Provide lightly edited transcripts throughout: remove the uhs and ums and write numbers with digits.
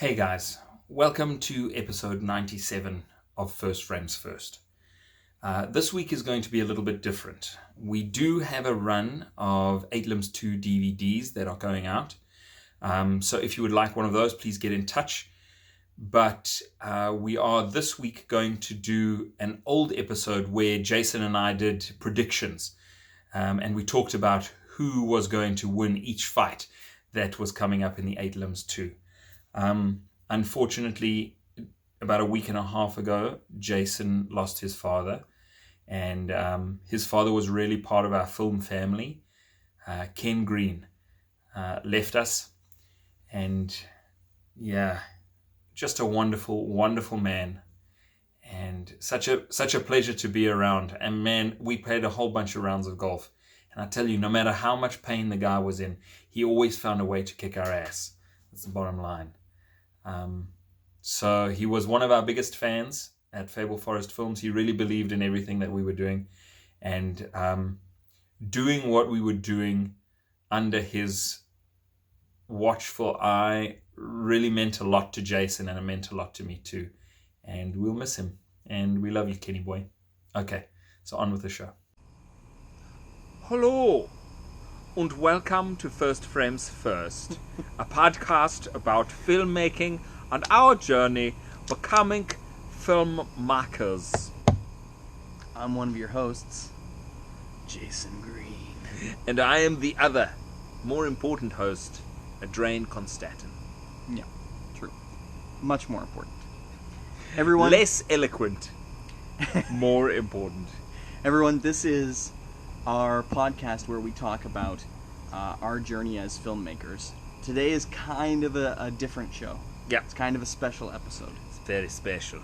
Hey guys, welcome to episode 97 of First Frames First. This week is going to be a little bit different. We do have a run of 8 Limbs 2 DVDs that are going out. So if you would like one of those, please get in touch. But we are this week going to do an old episode where Jason and I did predictions. And we talked about who was going to win each fight that was coming up in the 8 Limbs 2. Unfortunately, about a week and a half ago, Jason lost his father, and his father was really part of our film family. Ken Green left us, and yeah, just a wonderful, wonderful man, and such a pleasure to be around. And man, we played a whole bunch of rounds of golf, and I tell you, no matter how much pain the guy was in, he always found a way to kick our ass. That's the bottom line. So he was one of our biggest fans at Fable Forest Films. He really believed in everything that we were doing, and doing what we were doing under his watchful eye really meant a lot to Jason, and it meant a lot to me too. And we'll miss him, and we love you, Kenny boy. Okay, so on with the show. Hello, and welcome to First Frames First, a podcast about filmmaking and our journey becoming filmmakers. I'm one of your hosts, Jason Green. And I am the other, more important host, Adrian Constantin. Yeah, true. Much more important. Everyone, less eloquent, more important. Everyone, this is our podcast where we talk about our journey as filmmakers. Today is kind of a different show. Yeah. It's kind of a special episode. It's very special.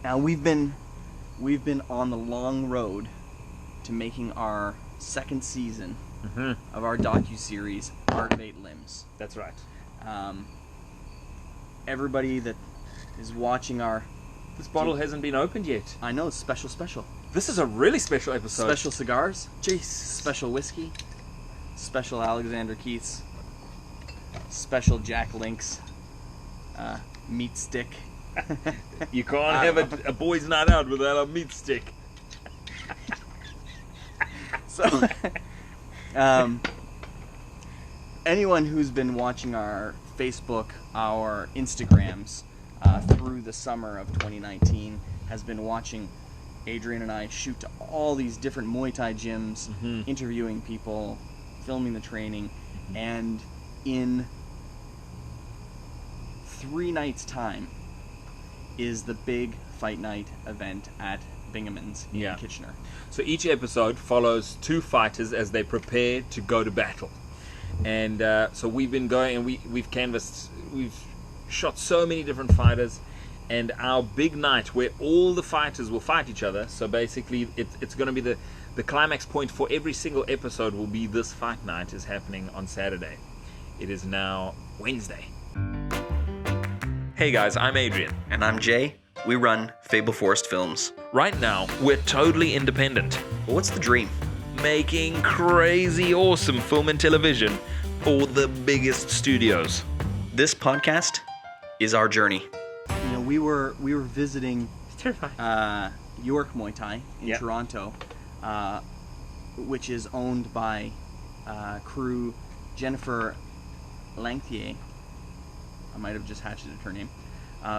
Now we've been on the long road to making our second season of our docuseries, Art of 8 Limbs. That's right. Everybody that is watching This bottle hasn't been opened yet. I know, it's special. This is a really special episode. Special cigars, Jeez. special whiskey, special Alexander Keith's, special Jack Link's meat stick. You can't have a boys' night out without a meat stick. So, anyone who's been watching our Facebook, our Instagrams through the summer of 2019 has been watching Adrian and I shoot to all these different Muay Thai gyms, interviewing people, filming the training, and in 3 nights' time is the big fight night event at Bingaman's in Kitchener. So each episode follows 2 fighters as they prepare to go to battle. And so we've been going, and we've shot so many different fighters, and our big night where all the fighters will fight each other. So basically it's going to be the climax point for every single episode will be this fight night is happening on Saturday. It is now Wednesday. Hey guys, I'm Adrian. And I'm Jay. We run Fable Forest Films. Right now, we're totally independent. Well, what's the dream? Making crazy awesome film and television for the biggest studios. This podcast is our journey. You know, we were visiting York Muay Thai in Toronto, which is owned by crew Jennifer Langthier. I might have just hatcheted her name.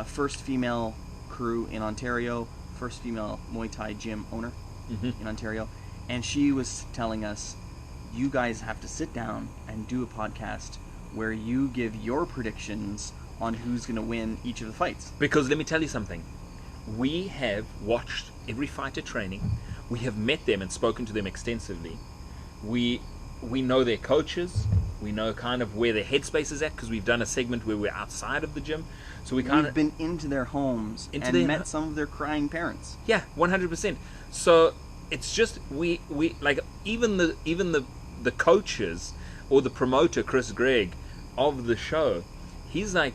First female crew in Ontario, first female Muay Thai gym owner in Ontario. And she was telling us, you guys have to sit down and do a podcast where you give your predictions on who's going to win each of the fights. Because let me tell you something. We have watched every fighter training. We have met them and spoken to them extensively. We know their coaches. We know kind of where their headspace is at because we've done a segment where we're outside of the gym. So we've been into their homes and met some of their crying parents. Yeah, 100%. So it's just we like even the coaches or the promoter Chris Gregg of the show, he's like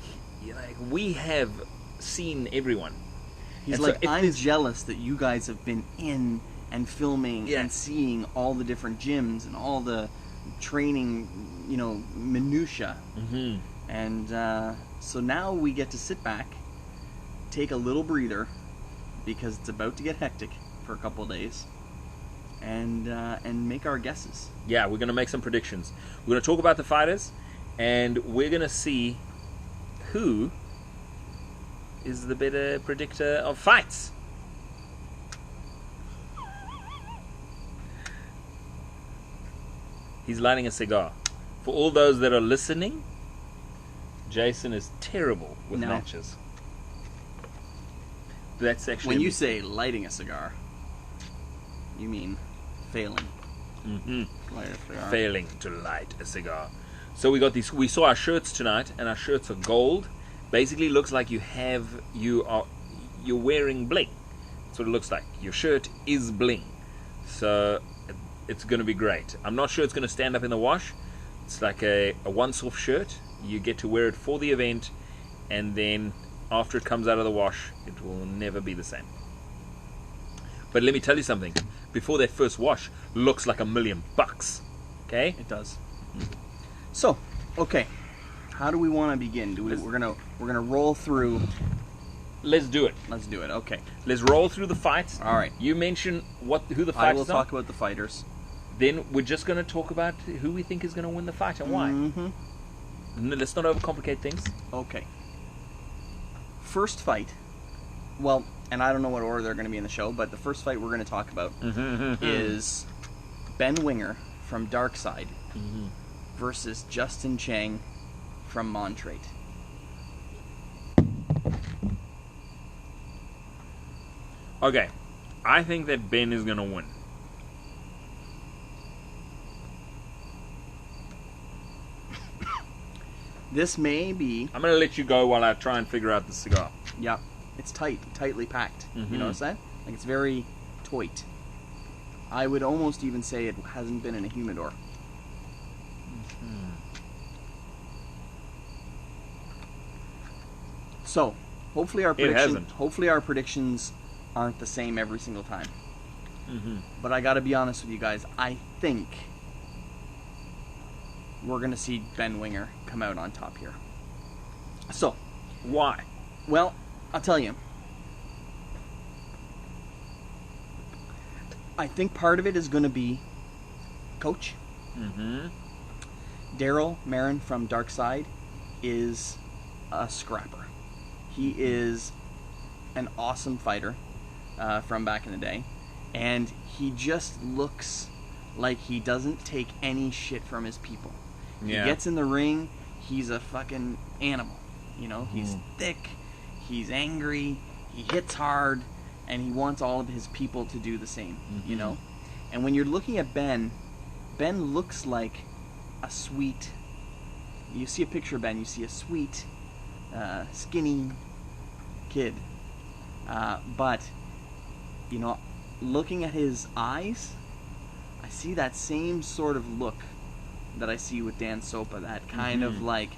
we have seen everyone. He's and like, so I'm jealous that you guys have been in and filming and seeing all the different gyms and all the training, minutia. Mm-hmm. And so now we get to sit back, take a little breather, because it's about to get hectic for a couple of days, and make our guesses. Yeah, we're going to make some predictions. We're going to talk about the fighters, and we're going to see who is the better predictor of fights. He's lighting a cigar. For all those that are listening, Jason is terrible with matches. That's actually... When you say lighting a cigar, you mean failing. Mm-hmm. Light a cigar. Failing to light a cigar. So we got these. We saw our shirts tonight, and our shirts are gold. Basically, looks like you're wearing bling. That's what it looks like. Your shirt is bling. So it's going to be great. I'm not sure it's going to stand up in the wash. It's like a once-off shirt. You get to wear it for the event, and then after it comes out of the wash, it will never be the same. But let me tell you something. Before that first wash, looks like $1 million. Okay? It does. So, okay. How do we want to begin? We're gonna roll through. Let's do it. Let's do it. Okay. Let's roll through the fights. All right. You mention who the fighters are. I will talk about the fighters. Then we're just going to talk about who we think is going to win the fight and why. Mm-hmm. Let's not overcomplicate things. Okay. First fight. Well, and I don't know what order they're going to be in the show, but the first fight we're going to talk about is Ben Winger from Darkside versus Justin Chang from Montrait. Okay. I think that Ben is going to win. This may be... I'm going to let you go while I try and figure out the cigar. Yeah. It's tightly packed. You notice that? Like, it's very tight. I would almost even say it hasn't been in a humidor. So, hopefully our predictions aren't the same every single time. But I gotta be honest with you guys, I think we're gonna see Ben Winger come out on top here. So, why? Well, I'll tell you. I think part of it is going to be coach. Daryl Marin from Darkside is a scrapper. He is an awesome fighter from back in the day. And he just looks like he doesn't take any shit from his people. Yeah. He gets in the ring, he's a fucking animal. He's thick, he's angry, he hits hard, and he wants all of his people to do the same, And when you're looking at Ben looks like a sweet... You see a picture of Ben, you see a sweet, skinny kid. But, looking at his eyes, I see that same sort of look that I see with Dan Sopa, that kind of like...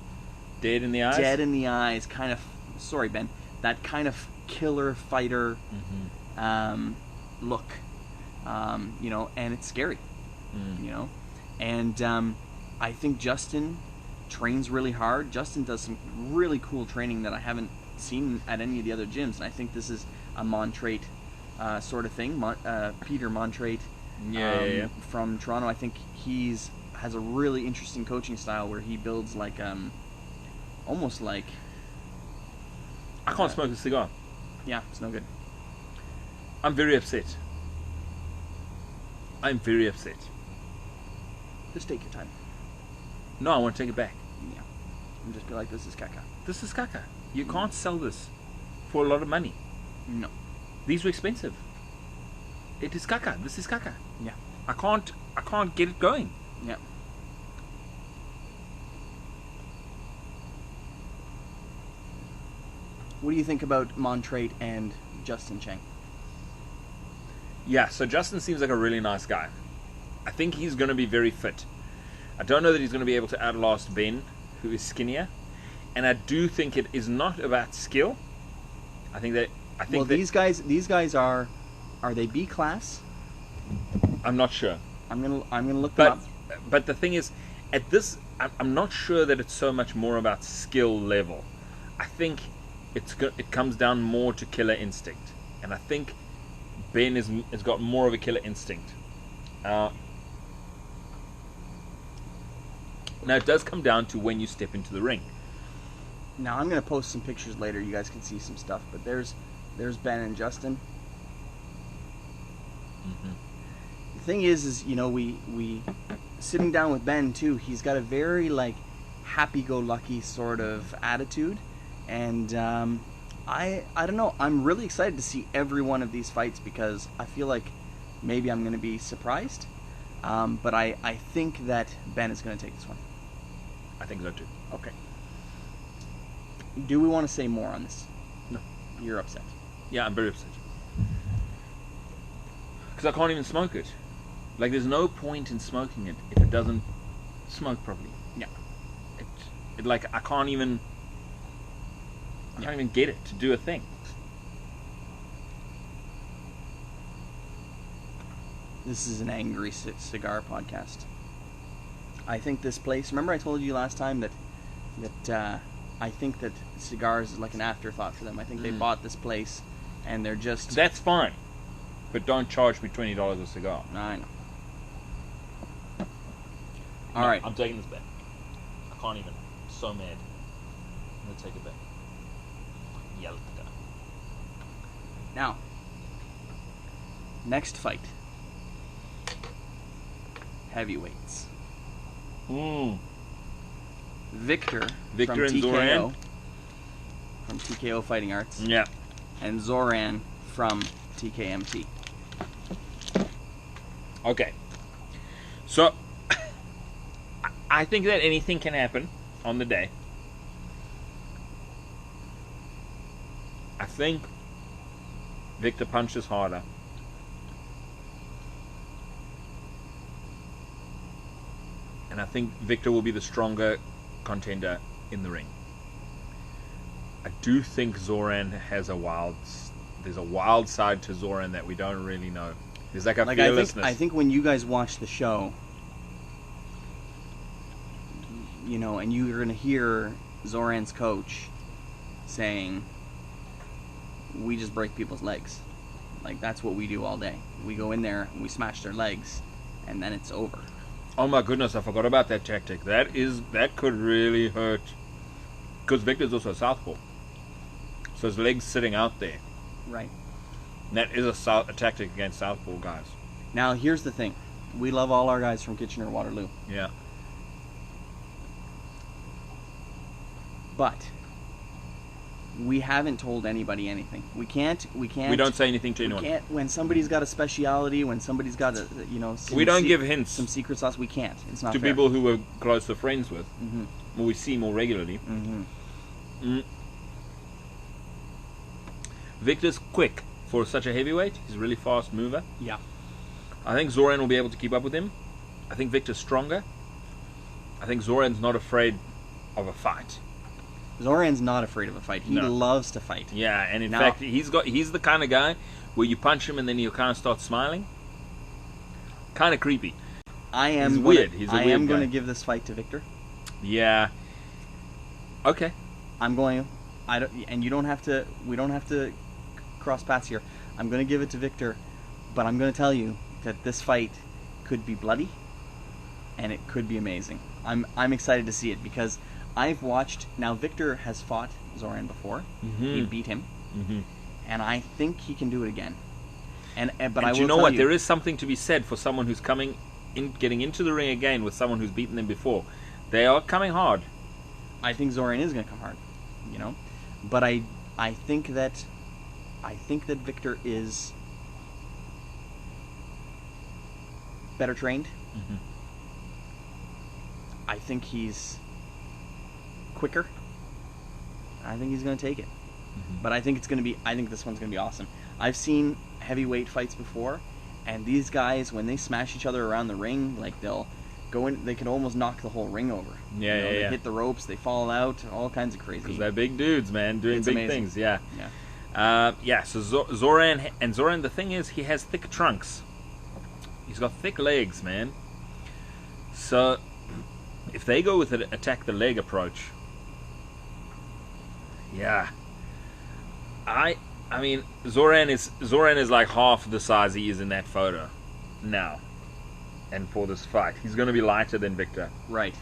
Dead in the eyes? Dead in the eyes, kind of... Sorry, Ben. That kind of killer fighter look. And it's scary. And I think Justin trains really hard. Justin does some really cool training that I haven't seen at any of the other gyms. And I think this is a Montrait sort of thing. Peter Montrait from Toronto. I think has a really interesting coaching style where he builds like... almost like... I can't smoke a cigar. Yeah, it's no good. I'm very upset. I'm very upset. Just take your time. No, I want to take it back. Yeah. And just be like, this is caca. This is caca. You can't sell this for a lot of money. No. These were expensive. It is caca. This is caca. Yeah. I can't get it going. Yeah. What do you think about Montrait and Justin Chang? Yeah, so Justin seems like a really nice guy. I think he's going to be very fit. I don't know that he's going to be able to outlast Ben, who is skinnier. And I do think it is not about skill. These guys are they B class? I'm not sure. I'm gonna look them up. but the thing is, at this, I'm not sure that it's so much more about skill level. I think it comes down more to killer instinct, and I think Ben has got more of a killer instinct. Now it does come down to when you step into the ring. Now I'm gonna post some pictures later. You guys can see some stuff. But there's Ben and Justin. Mm-hmm. The thing is you know, we sitting down with Ben too. He's got a very like happy-go-lucky sort of attitude, and I don't know. I'm really excited to see every one of these fights because I feel like maybe I'm gonna be surprised. But I think that Ben is gonna take this one. I think so too. Okay. Do we want to say more on this? No. You're upset. Yeah, I'm very upset. Because I can't even smoke it. Like, there's no point in smoking it if it doesn't smoke properly. Yeah. It like, I can't even get it to do a thing. This is an angry cigar podcast. I think this place... Remember I told you last time that I think that cigars is like an afterthought for them. I think they bought this place and they're just... That's fine. But don't charge me $20 a cigar. I know. All right. I'm taking this back. I can't even. I'm so mad. I'm going to take it back. Yell at the guy. Now, next fight. Heavyweights. Victor from and TKO. Zoran. From TKO Fighting Arts. Yeah. And Zoran from TKMT. Okay. So, I think that anything can happen on the day. I think Victor punches harder. And I think Victor will be the stronger contender in the ring. I do think Zoran has there's a wild side to Zoran that we don't really know. There's like a fearlessness. I think when you guys watch the show, you know, and you're going to hear Zoran's coach saying, we just break people's legs. Like, that's what we do all day. We go in there, and we smash their legs, and then it's over. Oh my goodness, I forgot about that tactic. That could really hurt. Because Victor's also a southpaw. So his leg's sitting out there. Right. And that is a tactic against southpaw guys. Now, here's the thing. We love all our guys from Kitchener-Waterloo. Yeah. But we haven't told anybody anything. We can't. We don't say anything to anyone. We can't. When somebody's got a speciality, when somebody's got a, you know, we don't give hints. Some secret sauce. We can't. It's not to fair. people who we're closer friends with, mm-hmm. or we see more regularly. Mm-hmm. Victor's quick for such a heavyweight. He's a really fast mover. Yeah. I think Zoran will be able to keep up with him. I think Victor's stronger. I think Zoran's not afraid of a fight. Zoran's not afraid of a fight. He loves to fight. Yeah, and in fact, he's the kind of guy where you punch him and then he'll kind of start smiling. Kind of creepy. He's weird. I am going to give this fight to Victor. Yeah. Okay. I'm going. And you don't have to. We don't have to cross paths here. I'm going to give it to Victor, but I'm going to tell you that this fight could be bloody, and it could be amazing. I'm excited to see it because I've watched. Now Victor has fought Zoran before. Mm-hmm. He beat him, and I think he can do it again. But I will you know tell what? There is something to be said for someone who's getting into the ring again with someone who's beaten them before. They are coming hard. I think Zoran is going to come hard, you know. But I think that Victor is better trained. Mm-hmm. I think he's quicker. I think he's going to take it. Mm-hmm. But I think this one's going to be awesome. I've seen heavyweight fights before, and these guys, when they smash each other around the ring, like they'll go in, they can almost knock the whole ring over. Yeah, They hit the ropes, they fall out, all kinds of crazy. Because they're big dudes, man, doing it's big amazing. things. Yeah. So Zoran, the thing is, he has thick trunks. He's got thick legs, man. So, if they go with an attack the leg approach, yeah, I mean, Zoran is like half the size he is in that photo now, and for this fight, he's going to be lighter than Victor. Right.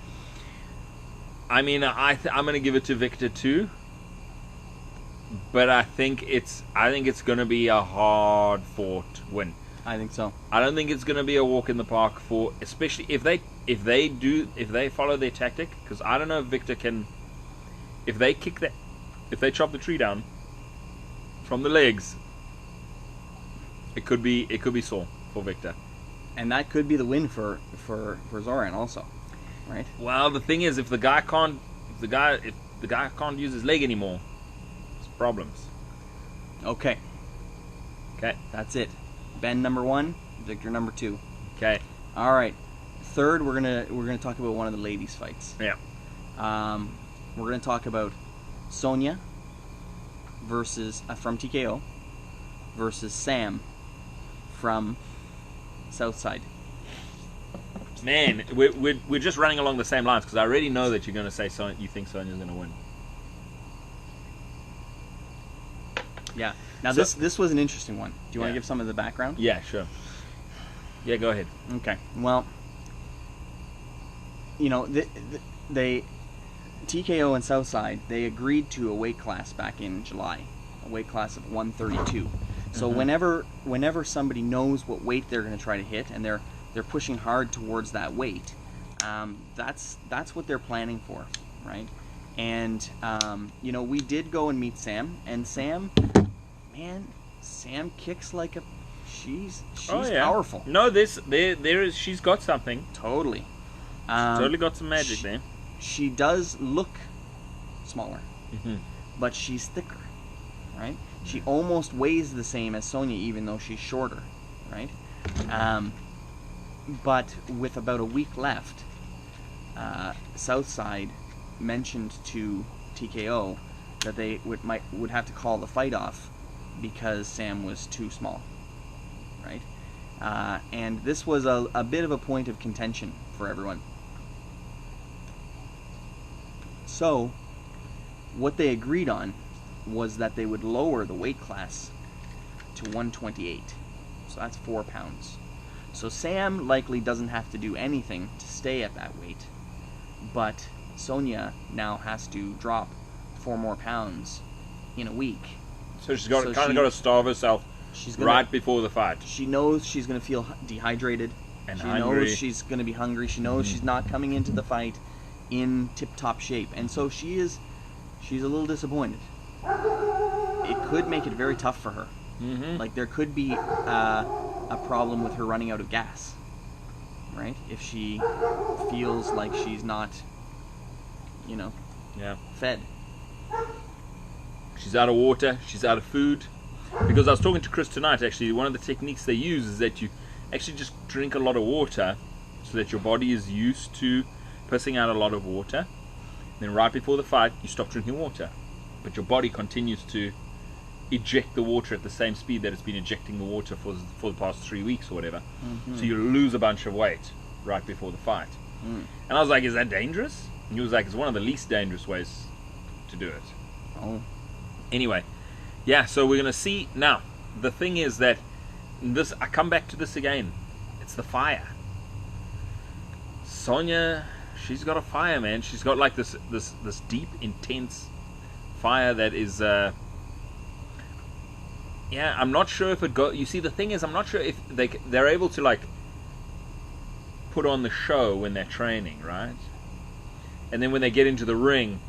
I mean, I'm going to give it to Victor too, but I think it's going to be a hard fought win. I think so. I don't think it's going to be a walk in the park for, especially if they follow their tactic, because I don't know if Victor can, if they chop the tree down from the legs, it could be sore for Victor. And that could be the win for Zoran also, right? Well, the thing is, if the guy can't use his leg anymore, it's problems. Okay, that's it. Ben number 1, Victor number 2. Okay. All right. Third, we're gonna talk about one of the ladies' fights. Yeah. We're gonna talk about Sonia versus from TKO versus Sam from Southside. Man, we're just running along the same lines, because I already know that you're going to say you think Sonia's going to win. Yeah. Now this was an interesting one. Do you want to give some of the background? Yeah, sure. Yeah, go ahead. Okay. Well, you know, they TKO and Southside, they agreed to a weight class back in July, a weight class of 132. So whenever somebody knows what weight they're going to try to hit, and they're pushing hard towards that weight, that's what they're planning for, right? And you know, we did go and meet Sam, and Sam kicks like a she's powerful. No, there is, she's got something. Totally. Totally got some magic there. She does look smaller, but she's thicker, right? She almost weighs the same as Sonia, even though she's shorter, right? But with about a week left, Southside mentioned to TKO that they would have to call the fight off because Sam was too small, right? And this was a bit of a point of contention for everyone. So, what they agreed on was that they would lower the weight class to 128. So that's 4 pounds. So Sam likely doesn't have to do anything to stay at that weight, but Sonia now has to drop 4 more pounds in a week. So she's got to starve herself right before the fight. She knows she's going to feel dehydrated. And she hungry. knows she's going to be hungry. She knows she's not coming into the fight in tip-top shape. And so she's a little disappointed. It could make it very tough for her. Like, there could be a problem with her running out of gas, right? If she feels like she's not, fed. She's out of water, she's out of food. Because I was talking to Chris tonight, actually, one of the techniques they use is that you actually just drink a lot of water so that your body is used to pissing out a lot of water. Then right before the fight, you stop drinking water. But your body continues to eject the water at the same speed that it's been ejecting the water for the past 3 weeks or whatever. So you lose a bunch of weight right before the fight. And I was like, is that dangerous? And he was like, it's one of the least dangerous ways to do it. Oh. Anyway, yeah, so we're going to see. Now, the thing is that I come back to this again. It's the fire. Sonia, she's got a fire, man. She's got like this deep, intense fire that is... yeah, I'm not sure if it go. You see, the thing is, I'm not sure if they're able to like put on the show when they're training, right? And then when they get into the ring,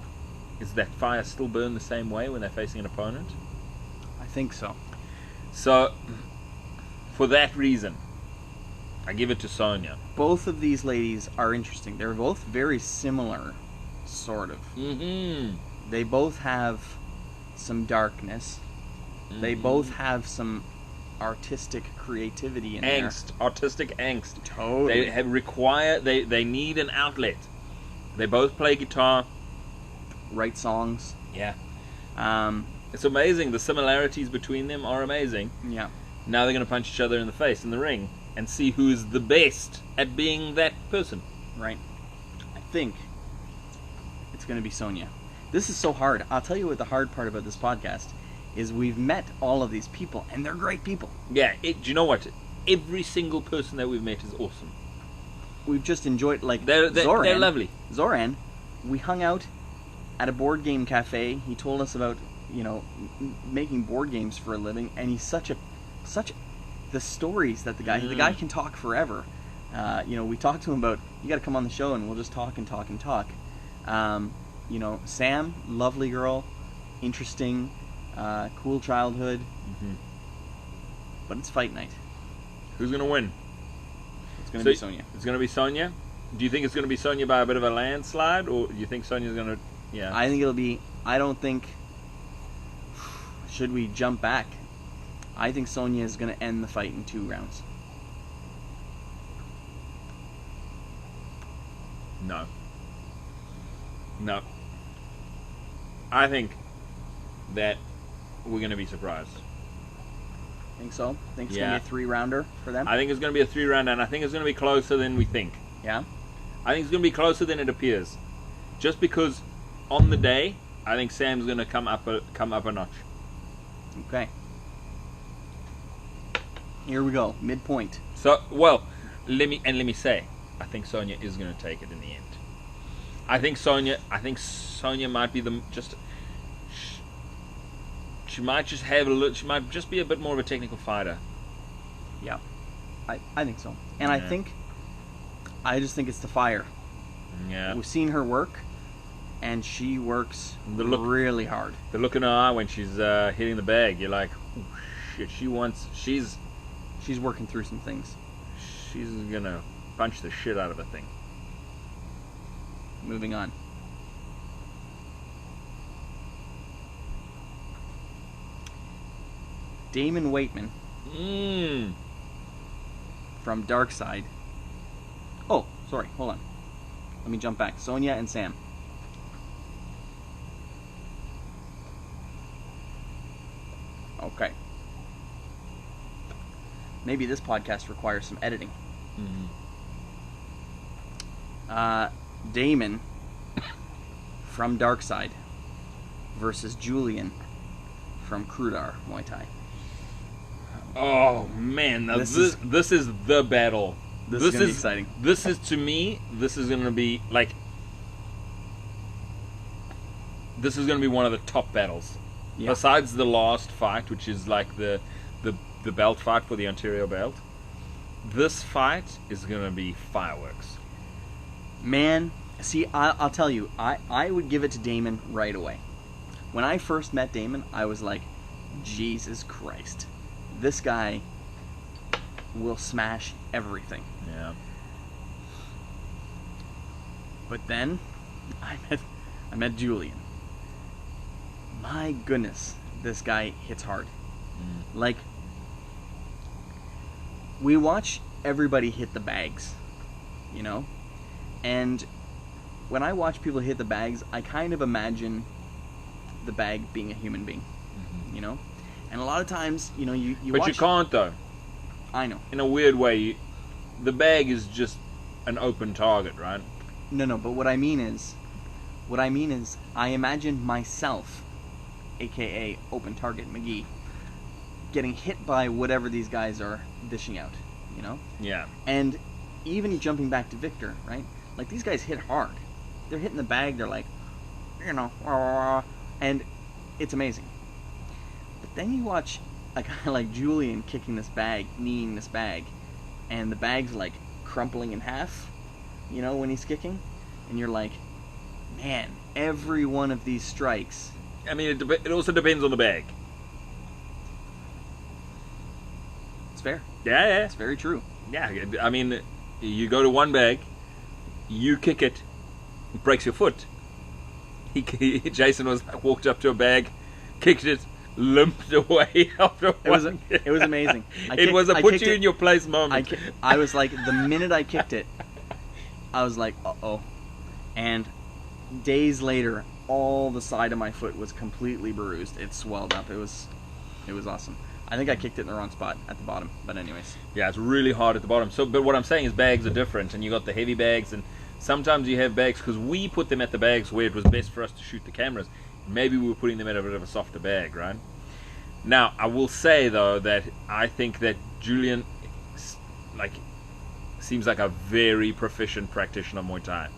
is that fire still burn the same way when they're facing an opponent? I think so. So, for that reason, I give it to Sonia. Both of these ladies are interesting. They're both very similar, sort of. They both have some darkness. They both have some artistic creativity in there. Artistic angst. Totally. They need an outlet. They both play guitar. Write songs. Yeah. It's amazing. The similarities between them are amazing. Yeah. Now they're going to punch each other in the face in the ring and see who is the best at being that person. right? I think it's going to be Sonia. This is so hard. I'll tell you what the hard part about this podcast is. We've met all of these people, and they're great people. Yeah, do you know what? Every single person that we've met is awesome. We've just enjoyed, like, They're lovely. Zoran, we hung out at a board game cafe. He told us about, making board games for a living, and he's such the stories that the guy can talk forever. We talked to him about, you got to come on the show, and we'll just talk and talk and talk. Sam, lovely girl, interesting, cool childhood, but it's fight night. Who's going to win? It's going to be Sonia. It's going to be Sonia? Do you think it's going to be Sonia by a bit of a landslide, or do you think Sonia's going to... Yeah. I think it'll be... I don't think... Should we jump back? I think Sonia is going to end the fight in 2 rounds. No. I think that we're going to be surprised. Think so? Think it's going to be a 3-rounder for them? I think it's going to be a 3-rounder, and I think it's going to be closer than we think. Yeah? I think it's going to be closer than it appears. Just because on the day, I think Sam's going to come up a notch. Okay. Here we go. Midpoint. So, let me say, I think Sonia is going to take it in the end. I think Sonia might be she might just have a little. She might just be a bit more of a technical fighter. Yeah, I think so. And I just think it's the fire. Yeah, we've seen her work, and she works really hard. The look in her eye when she's hitting the bag, you're like, oh, shit. She's working through some things. She's gonna punch the shit out of a thing. Moving on. Damon Waitman from Darkside. Oh, sorry, hold on. Let me jump back. Sonia and Sam. Okay. Maybe this podcast requires some editing. Damon from Darkside versus Julian from Krudar Muay Thai. Oh man, this is the battle. This is going to be exciting. This is, to me, this is going to be like, this is going to be one of the top battles. Yeah. Besides the last fight, which is like the belt fight for the Ontario belt, this fight is going to be fireworks. Man, see, I'll tell you, I would give it to Damon right away. When I first met Damon, I was like, Jesus Christ. This guy will smash everything. Yeah. But then I met Julian. My goodness, this guy hits hard. Like, we watch everybody hit the bags, and when I watch people hit the bags, I kind of imagine the bag being a human being, And a lot of times, you But watch... you can't, though. I know. In a weird way, the bag is just an open target, right? No, but what I mean is, I imagine myself, a.k.a. open target McGee, getting hit by whatever these guys are dishing out, Yeah. And even jumping back to Victor, right? Like, these guys hit hard. They're hitting the bag, they're like, and it's amazing. But then you watch a guy like Julian kicking this bag, kneeing this bag, and the bag's like crumpling in half, when he's kicking, and you're like, man, every one of these strikes. I mean, it also depends on the bag. It's fair. Yeah. It's very true. Yeah, I mean, you go to one bag, you kick it, it breaks your foot. Jason walked up to a bag, kicked it, limped away after one. It was amazing. It was a put you in your place moment. I was like, the minute I kicked it, I was like, uh-oh. And days later, all the side of my foot was completely bruised. It swelled up. It was awesome. I think I kicked it in the wrong spot at the bottom. But anyways. Yeah, it's really hard at the bottom. But what I'm saying is bags are different. And you got the heavy bags and Sometimes you have bags, because we put them at the bags where it was best for us to shoot the cameras. Maybe we were putting them at a bit of a softer bag, right? Now, I will say, though, that I think that Julian, like, seems like a very proficient practitioner of Muay Thai.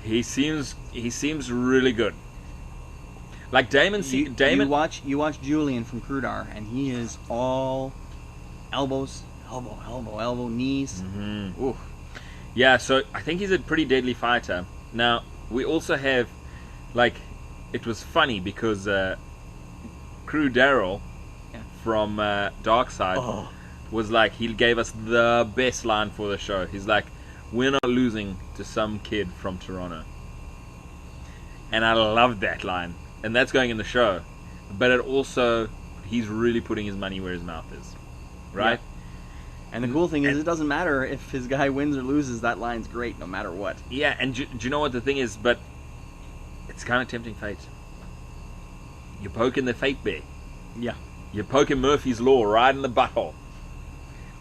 He seems really good. Like Damon, You watch Julian from Krudar, and he is all elbows, elbow, knees. Mm-hmm. Ooh. Yeah, so I think he's a pretty deadly fighter. Now, we also have, like, it was funny because Crew Daryl from Darkside was like, he gave us the best line for the show. He's like, we're not losing to some kid from Toronto. And I loved that line. And that's going in the show. But it also, he's really putting his money where his mouth is. Right? Yeah. And the cool thing is, it doesn't matter if his guy wins or loses, that line's great no matter what. Yeah, and do you know what the thing is? But it's kind of tempting fate. You're poking the fate bear. Yeah. You're poking Murphy's Law right in the butthole.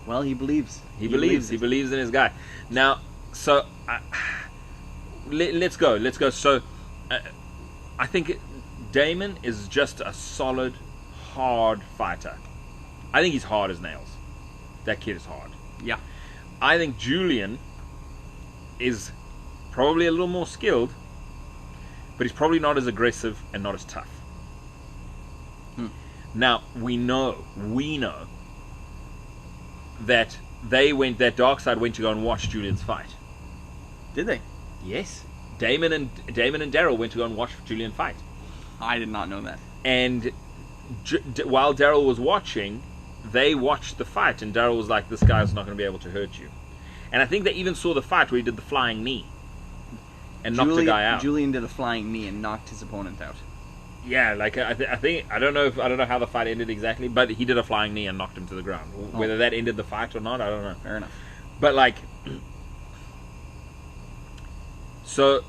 Well, he believes. He believes in his guy. Now, so let's go. So I think Damon is just a solid, hard fighter. I think he's hard as nails. That kid is hard. Yeah. I think Julian is probably a little more skilled, but he's probably not as aggressive and not as tough. Now, we know that Darkside went to go and watch Julian's fight. Did they? Yes. Damon and Daryl went to go and watch Julian fight. I did not know that. And while Daryl was watching, they watched the fight, and Daryl was like, this guy's not going to be able to hurt you. And I think they even saw the fight where he did the flying knee and knocked the guy out. Julian did a flying knee and knocked his opponent out. Yeah, like I think I don't know how the fight ended exactly, but he did a flying knee and knocked him to the ground. Whether that ended the fight or not, I don't know. Fair enough. But like, so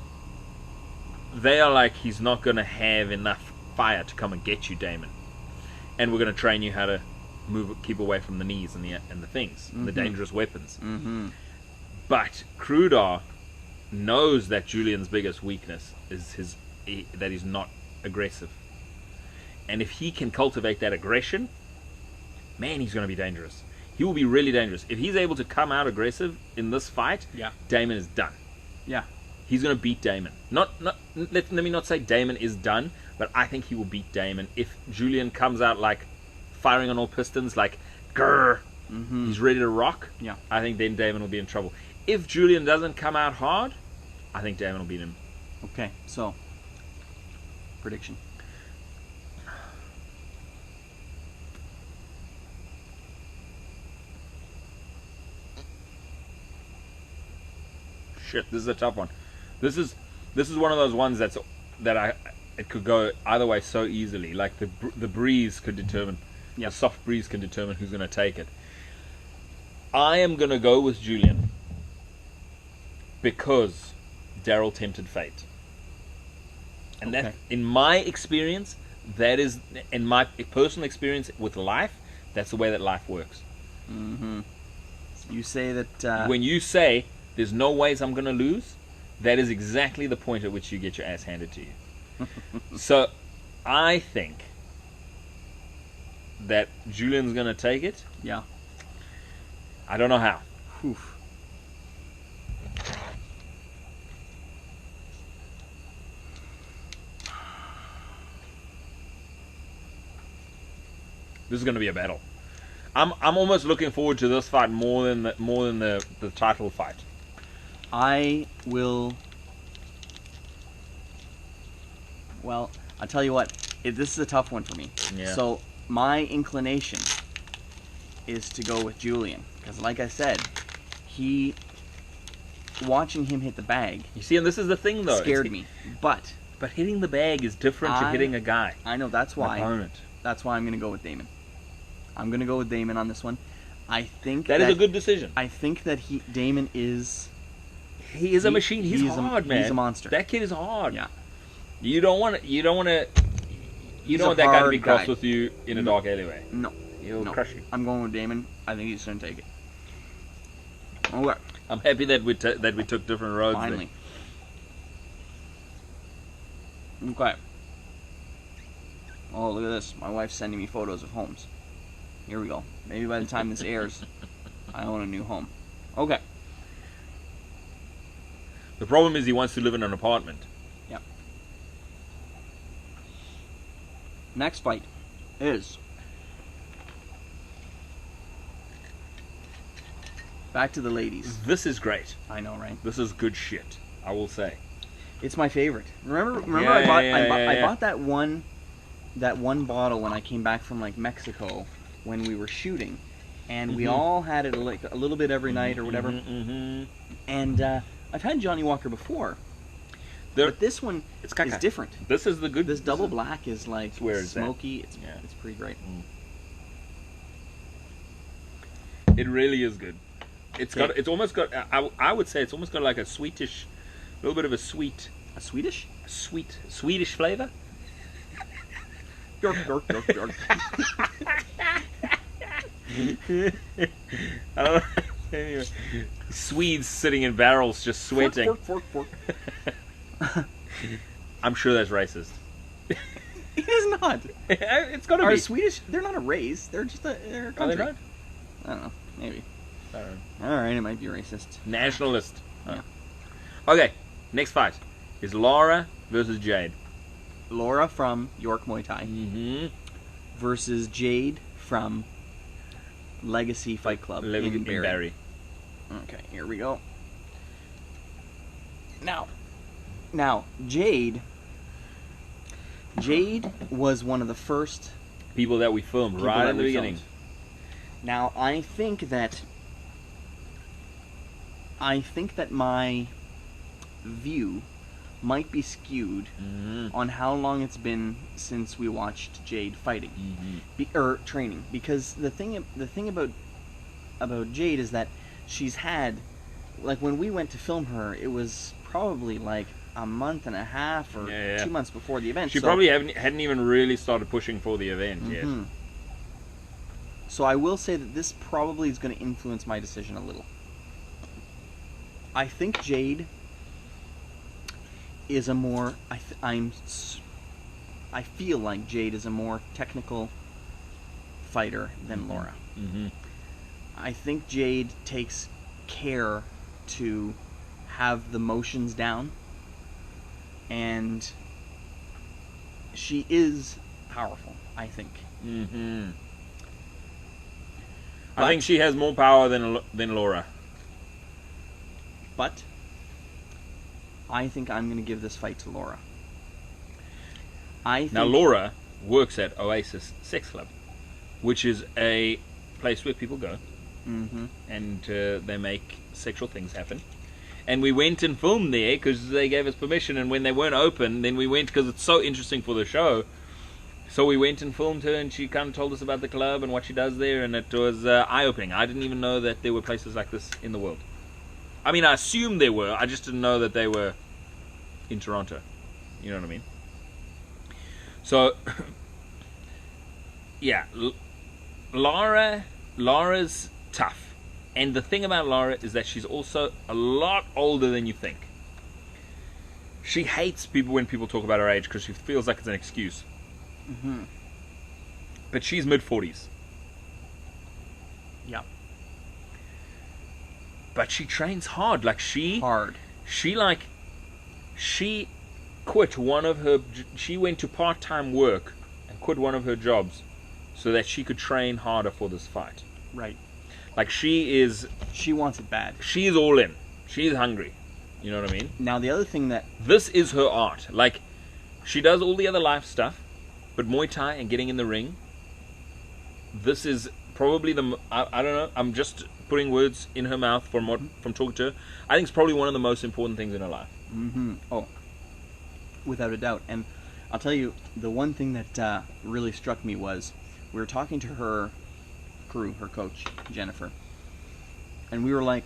they are like, he's not going to have enough fire to come and get you, Damon, and we're going to train you how to keep away from the knees and the things, the dangerous weapons. Mm-hmm. But Krudar knows that Julian's biggest weakness is that he's not aggressive, and if he can cultivate that aggression, man, he's going to be dangerous. He will be really dangerous if he's able to come out aggressive in this fight. Yeah, Damon is done. Yeah, he's going to beat Damon. Let me not say Damon is done, but I think he will beat Damon if Julian comes out like firing on all pistons, like grrr, he's ready to rock. Yeah, I think then Damon will be in trouble. If Julian doesn't come out hard, I think Damon will beat him. Okay, so prediction. Shit, this is a tough one. This is one of those ones it could go either way so easily. Like the breeze could determine, the soft breeze can determine who's going to take it. I am going to go with Julian because Daryl tempted fate. And that, in my experience, that is, in my personal experience with life, that's the way that life works. Mm-hmm. So you say that when you say there's no ways I'm going to lose, that is exactly the point at which you get your ass handed to you. So I think that Julian's going to take it. Yeah. I don't know how. Oof. This is going to be a battle. I'm almost looking forward to this fight more than the title fight. I will. Well, I'll tell you what. This is a tough one for me. Yeah. So my inclination is to go with Julian because, like I said, watching him hit the bag. You see, and this is the thing though. Scared me, but hitting the bag is different to hitting a guy. I know, that's why. An opponent. That's why I'm going to go with Damon. I'm going to go with Damon on this one. I think that is a good decision. I think that Damon is. He is a machine. He's hard, man. He's a monster. That kid is hard. Yeah. You don't want that guy to be cross with you in a dark alleyway. No. He'll crush you. I'm going with Damon. I think he's going to take it. Okay. I'm happy that we took different roads. Finally. Okay. Oh, look at this. My wife's sending me photos of homes. Here we go. Maybe by the time this airs, I own a new home. Okay. The problem is he wants to live in an apartment. Yep. Next fight is back to the ladies. This is great. I know, right? This is good shit, I will say. It's my favorite. Remember, Yeah, I bought that one bottle when I came back from like Mexico when we were shooting, and we all had it like a little bit every night or whatever. And I've had Johnny Walker before, but this one is different. This is the good. This double black is like where is smoky. It's pretty great. It really is good. It's almost got. I would say it's almost got like a sweetish, a little bit of a sweet. A Swedish? Swedish flavor. York, York, York, York. I don't know. Anyway, Swedes sitting in barrels just sweating. Fork. I'm sure that's racist. It is not. It's got to be. Swedish? They're not a race. They're just they're a country. Are they not? I don't know. Maybe. I don't know. All right, it might be racist. Nationalist. Yeah. Okay, next fight is Laura versus Jade. Laura from York Muay Thai versus Jade from Legacy Fight Club in Barrie. Okay, here we go. Now, Jade was one of the first people that we filmed right in the beginning. Now, I think that my view might be skewed on how long it's been since we watched Jade fighting or training, because the thing about Jade is that she's had, like, when we went to film her, it was probably like a month and a half or 2 months before the event. She probably hadn't even really started pushing for the event yet. So I will say that this probably is going to influence my decision a little. I think Jade is a more I feel like Jade is a more technical fighter than Laura. I think Jade takes care to have the motions down, and she is powerful, I think. I think she has more power than Laura. But I think I'm going to give this fight to Laura. Now, Laura works at Oasis Sex Club, which is a place where people go and they make sexual things happen. And we went and filmed there because they gave us permission, and when they weren't open, then we went because it's so interesting for the show. So we went and filmed her, and she kind of told us about the club and what she does there, and it was eye-opening. I didn't even know that there were places like this in the world. I mean, I assumed there were. I just didn't know that they were in Toronto. You know what I mean? So, yeah, Laura's tough. And the thing about Laura is that she's also a lot older than you think. She hates people when people talk about her age because she feels like it's an excuse. But she's mid-40s. Yeah. But she trains hard. Like, she quit one of her... She went to part-time work and quit one of her jobs so that she could train harder for this fight. Right. Like, she wants it bad. She is all in. She is hungry. You know what I mean? Now, the other thing that... This is her art. Like, she does all the other life stuff, but Muay Thai and getting in the ring, this is probably I don't know, I'm just putting words in her mouth from talking to her. I think it's probably one of the most important things in her life. Oh, without a doubt. And I'll tell you, the one thing that really struck me was we were talking to her crew, her coach, Jennifer, and we were like,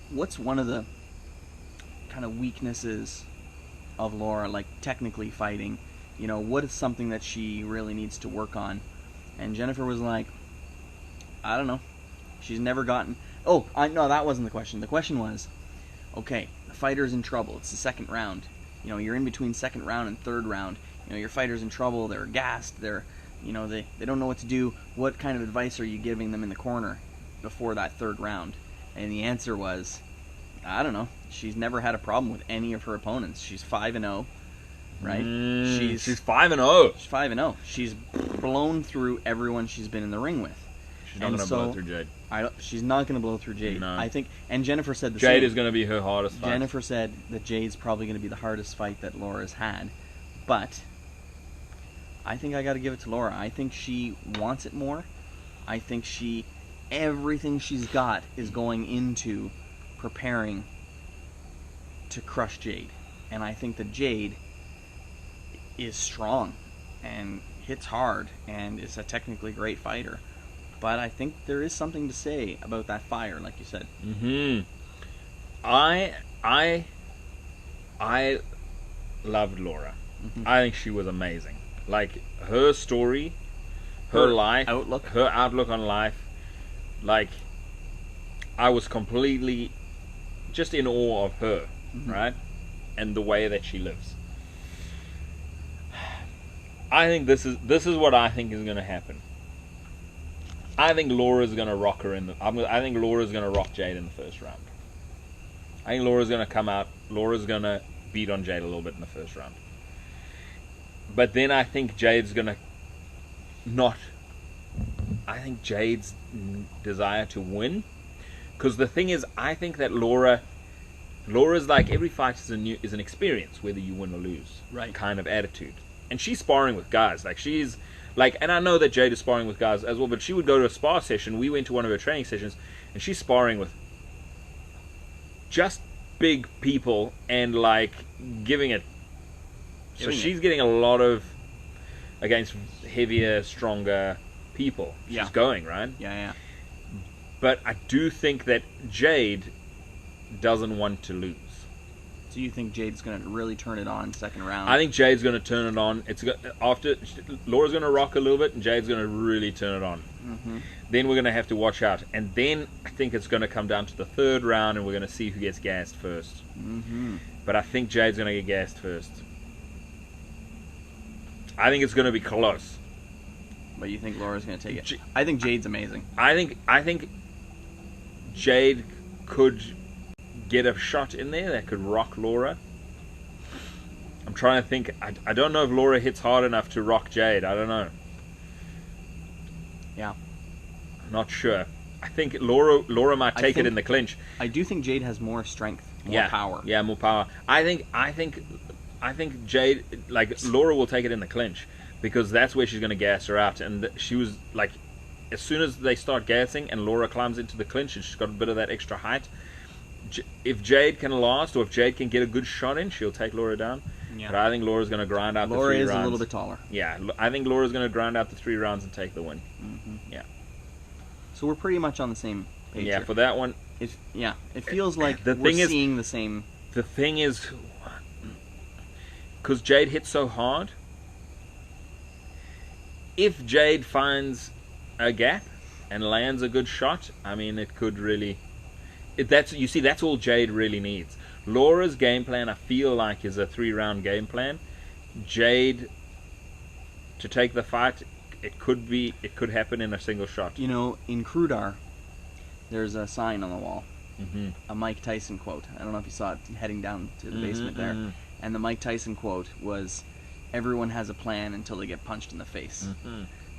what's one of the kind of weaknesses of Laura, like technically fighting? You know, what is something that she really needs to work on? And Jennifer was like, I don't know. She's never gotten... Oh, no, that wasn't the question. The question was, okay, the fighter's in trouble. It's the second round. You know, you're in between second round and third round. You know, your fighter's in trouble. They're gassed. They're, you know, they don't know what to do. What kind of advice are you giving them in the corner before that third round? And the answer was, I don't know. She's never had a problem with any of her opponents. She's 5-0, right? She's 5-0. She's 5-0. She's blown through everyone she's been in the ring with. She's not going to blow through Jade. She's not going to blow through Jade. No. I think, and Jennifer said the same. Jade is going to be her hardest fight. Jennifer said that Jade's probably going to be the hardest fight that Laura's had, but I think I got to give it to Laura. I think she wants it more. I think everything she's got is going into preparing to crush Jade, and I think that Jade is strong and hits hard and is a technically great fighter. But I think there is something to say about that fire, like you said. I loved Laura. I think she was amazing. Like, her story, her life, her outlook on life, like, I was completely just in awe of her, right? And the way that she lives. I think this is what I think is going to happen. I think Laura's going to rock her I think Laura's going to rock Jade in the first round. I think Laura's going to come out. Laura's going to beat on Jade a little bit in the first round. But then I think Jade's going to not... I think Jade's desire to win... Because the thing is, I think that Laura's like, every fight is an experience, whether you win or lose. Right. Kind of attitude. And she's sparring with guys. Like, she's... Like, and I know that Jade is sparring with guys as well, but she would go to a spar session. We went to one of her training sessions, and she's sparring with just big people and, like, giving it. So she's getting a lot of against heavier, stronger people. She's going, right? Yeah. But I do think that Jade doesn't want to lose. Do you think Jade's going to really turn it on second round? I think Jade's going to turn it on. Laura's going to rock a little bit, and Jade's going to really turn it on. Then we're going to have to watch out. And then I think it's going to come down to the third round, and we're going to see who gets gassed first. But I think Jade's going to get gassed first. I think it's going to be close. But you think Laura's going to take it? I think Jade's amazing. I think Jade could get a shot in there that could rock Laura. I'm trying to think. I don't know if Laura hits hard enough to rock Jade. I don't know. Yeah. I'm not sure. I think Laura might take it in the clinch. I do think Jade has more strength, more power. Yeah, more power. I think Jade, like, Laura will take it in the clinch because that's where she's going to gas her out. And she was like, as soon as they start gassing and Laura climbs into the clinch and she's got a bit of that extra height, if Jade can last, or if Jade can get a good shot in, she'll take Laura down. But I think Laura's going to grind out the 3 rounds. Laura is a little bit taller. Yeah, I think Laura's going to grind out the 3 rounds and take the win. Yeah. So we're pretty much on the same page here. For that one. It feels like we're seeing the same... The thing is, because Jade hits so hard, if Jade finds a gap and lands a good shot, I mean, it could really... That's all Jade really needs. Laura's game plan, I feel like, is a 3-round game plan. Jade, to take the fight, it could happen in a single shot. You know, in Krudar, there's a sign on the wall, a Mike Tyson quote. I don't know if you saw it heading down to the basement there. And the Mike Tyson quote was, "Everyone has a plan until they get punched in the face."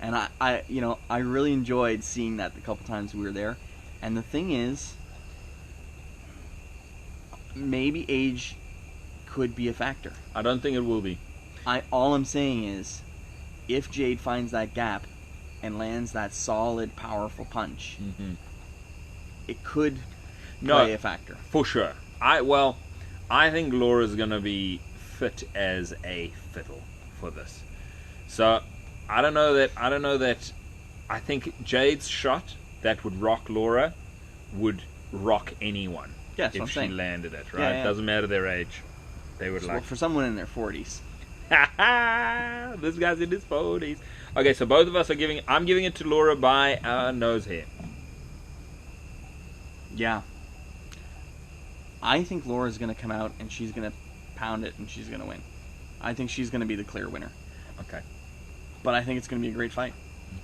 And I really enjoyed seeing that the couple times we were there. And the thing is, maybe age could be a factor. I don't think it will be. All I'm saying is, if Jade finds that gap and lands that solid, powerful punch, it could play a factor. For sure. I think Laura's going to be fit as a fiddle for this. So, I don't know that I think Jade's shot that would rock Laura would rock anyone. Yes, if she landed it, right? Yeah. Doesn't matter their age. They would for someone in their 40s. This guy's in his 40s. Okay, so both of us are I'm giving it to Laura by our nose hair. Yeah. I think Laura's going to come out and she's going to pound it and she's going to win. I think she's going to be the clear winner. Okay. But I think it's going to be a great fight.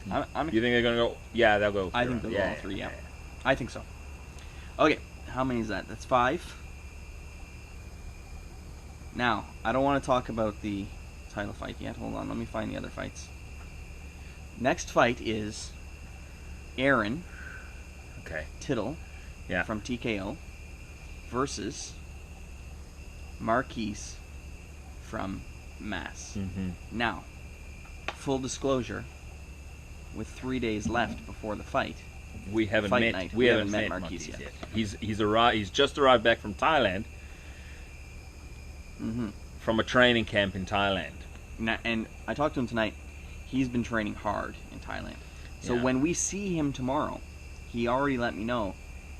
You think they're going to go? Yeah, they'll go. I think they'll go all three, yeah. I think so. Okay, how many is that? That's 5. Now, I don't want to talk about the title fight yet. Hold on, let me find the other fights. Next fight is Aaron Tittle from TKO versus Marquise from Mass. Now, full disclosure, with 3 days left before the fight, we haven't met Marquise yet. He's just arrived back from Thailand. From a training camp in Thailand. Now, and I talked to him tonight. He's been training hard in Thailand. So when we see him tomorrow, he already let me know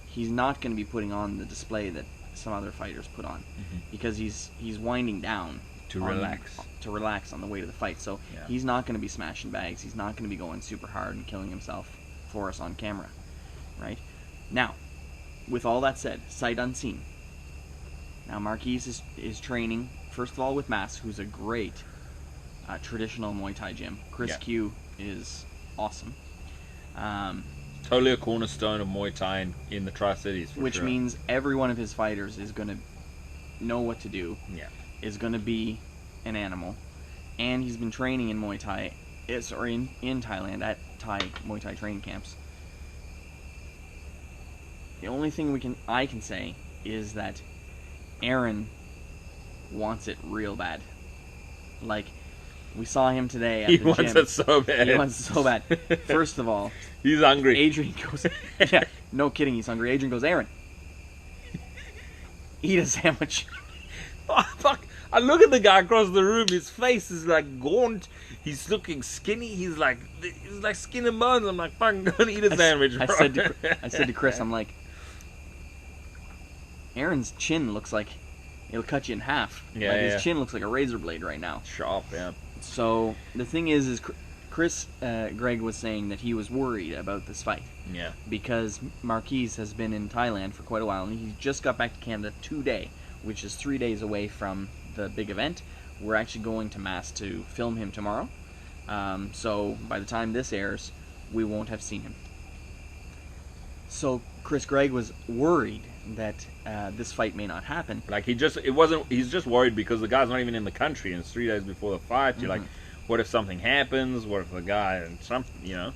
he's not going to be putting on the display that some other fighters put on, because he's winding down to relax on the way to the fight. So he's not going to be smashing bags. He's not going to be going super hard and killing himself for us on camera, right? Now, with all that said, sight unseen. Now Marquise is training, first of all, with Mass, who's a great traditional Muay Thai gym. Chris Q is awesome. Totally a cornerstone of Muay Thai in the Tri-Cities. Which means every one of his fighters is going to know what to do, is going to be an animal. And he's been training in Muay Thai, in Thailand at Thai Muay Thai training camps. The only thing I can say is that Aaron wants it real bad. Like, we saw him today at the gym. He wants it so bad. He wants it so bad. First of all, he's hungry. Adrian goes, no kidding, he's hungry. Adrian goes, Aaron, eat a sandwich. Oh, fuck. I look at the guy across the room. His face is like gaunt. He's looking skinny. He's like skin and bones. I'm like, fucking go and eat a sandwich, bro. I said to Chris, I'm like, Aaron's chin looks like it'll cut you in half. His chin looks like a razor blade right now. Sharp, yeah. So the thing is Chris Greg was saying that he was worried about this fight. Yeah. Because Marquise has been in Thailand for quite a while, and he just got back to Canada today, which is 3 days away from the big event. We're actually going to Mass to film him tomorrow. So by the time this airs, we won't have seen him. So Chris Gregg was worried that this fight may not happen. Like he's just worried because the guy's not even in the country and it's 3 days before the fight. You're like, what if something happens? What if the guy and something,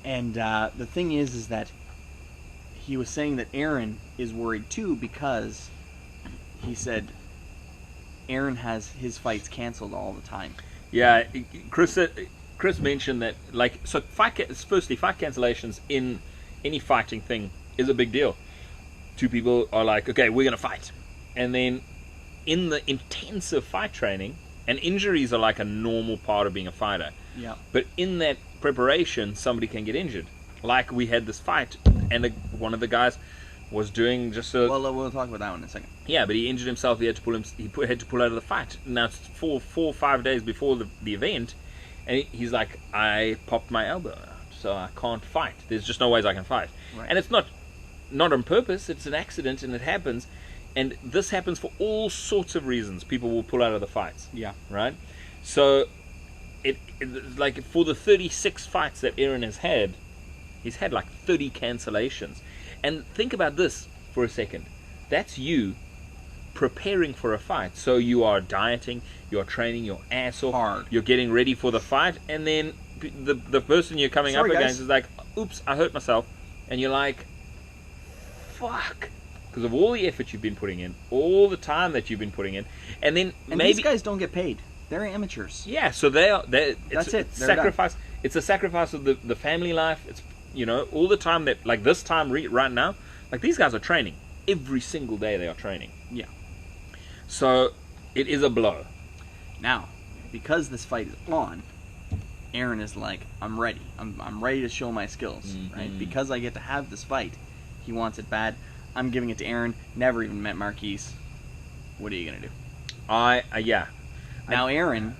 And the thing is that he was saying that Aaron is worried too, because he said Aaron has his fights canceled all the time. Yeah, Chris mentioned that, fight cancellations in any fighting thing is a big deal. Two people are like, okay, we're going to fight. And then in the intensive fight training, and injuries are like a normal part of being a fighter. Yeah. But in that preparation, somebody can get injured. Like we had this fight, and one of the guys was doing just a... Well, we'll talk about that one in a second. Yeah, but he injured himself. He had to pull out of the fight. Now it's 4 or 5 days before the event, and he's like, I popped my elbow out, so I can't fight. There's just no ways I can fight. Right. And it's not on purpose. It's an accident, and it happens. And this happens for all sorts of reasons. People will pull out of the fights. Yeah. Right? So, it like for the 36 fights that Aaron has had, he's had like 30 cancellations. And think about this for a second. That's you preparing for a fight. So you are dieting, you're training your ass off, hard. You're getting ready for the fight, and then the person you're coming up against is like, oops, I hurt myself. And you're like, fuck. Because of all the effort you've been putting in, all the time that you've been putting in, and then and these guys don't get paid. They're amateurs. Yeah, so that's it. Sacrifice. Done. It's a sacrifice of the family life. It's all the time that, like this time right now, like these guys are training every single day. They are training. Yeah. So it is a blow. Now, because this fight is on, Aaron is like, I'm ready. I'm ready to show my skills. Right? Because I get to have this fight, he wants it bad. I'm giving it to Aaron. Never even met Marquise. What are you gonna do? Yeah. Now Aaron,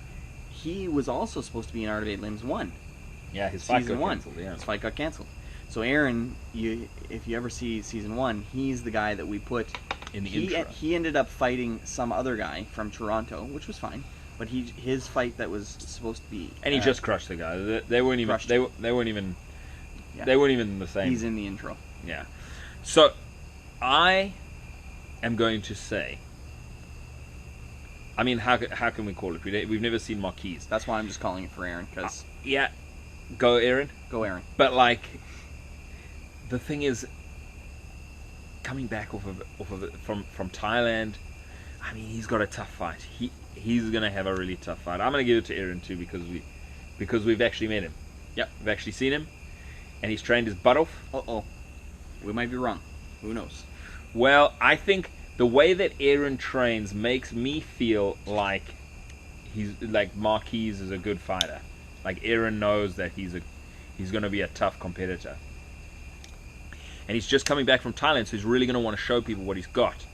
he was also supposed to be in Art of 8 Limbs 1. Yeah, his fight Season got 1. canceled. Yeah. His fight got canceled. So Aaron, if you ever see season 1, he's the guy that we put In the intro. He ended up fighting some other guy from Toronto, which was fine. But his fight that was supposed to be, And he just crushed the guy. They weren't even. Crushed They him. weren't even. Yeah. They weren't even the same. He's in the intro. Yeah. So, I am going to say. I mean, how can we call it? We've never seen Marquise. That's why I'm just calling it for Aaron, because Yeah, go Aaron. go Aaron. But like, the thing is, coming back from Thailand, I mean, he's got a tough fight. He's gonna have a really tough fight. I'm gonna give it to Aaron too because we've actually met him. Yep. We've actually seen him, and he's trained his butt off. We might be wrong. Who knows? Well, I think the way that Aaron trains makes me feel like Marquise is a good fighter. Like Aaron knows that he's going to be a tough competitor, and he's just coming back from Thailand, so he's really going to want to show people what he's got,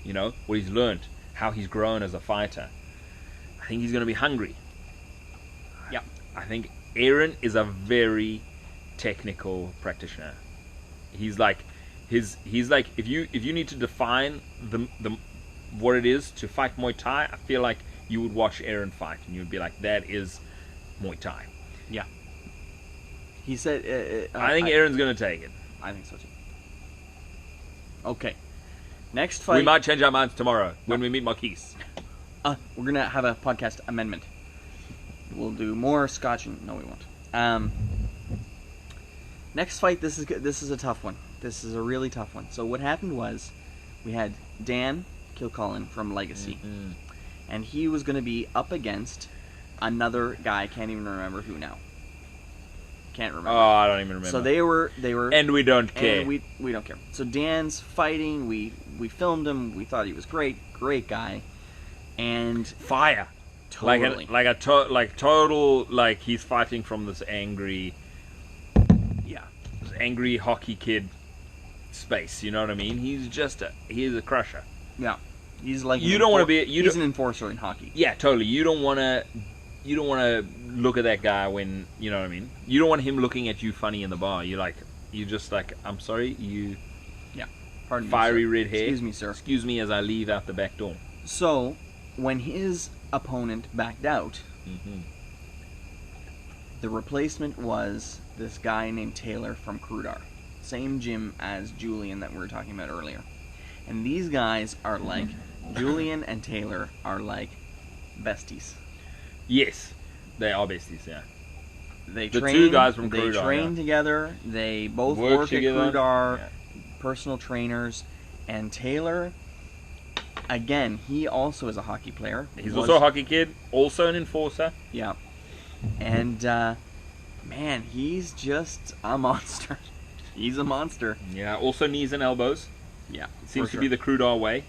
what he's learned, how he's grown as a fighter. I think he's going to be hungry. Yeah. I think Aaron is a very technical practitioner. He's like if you need to define the what it is to fight Muay Thai, I feel like you would watch Aaron fight and you would be like, that is Muay Thai. Yeah. He said. I think Aaron's gonna take it. I think so too. Okay. Next fight. We might change our minds tomorrow when we meet Marquise. We're gonna have a podcast amendment. We'll do more Scotch and no, we won't. Next fight. This is a tough one. This is a really tough one. So what happened was, we had Dan Kilcullen from Legacy, and he was going to be up against another guy. I can't even remember who now. Can't remember. Oh, I don't even remember. So they were, and we don't care. And we don't care. So Dan's fighting. We filmed him. We thought he was great fire. guy, and totally Like he's fighting from this angry hockey kid space. You know what I mean? He's a crusher. Yeah. He's like you don't want to be. He's an enforcer in hockey. Yeah, totally. You don't want to look at that guy when you know what I mean. You don't want him looking at you funny in the bar. You just like, I'm sorry, you. Yeah. Pardon fiery me, red hair. Excuse me, sir. Excuse me as I leave out the back door. So, when his opponent backed out, the replacement was this guy named Taylor from Krudar. Same gym as Julian that we were talking about earlier. And these guys are like, Julian and Taylor are like besties. Yes, they are besties, yeah. The two guys from Krudar, they train together. They both work at Krudar, personal trainers. And Taylor, again, he also is a hockey player. He's also a hockey kid, also an enforcer. Yeah. And, man, he's just a monster. He's a monster. Yeah, also knees and elbows. Yeah. Seems to be the Krudar way.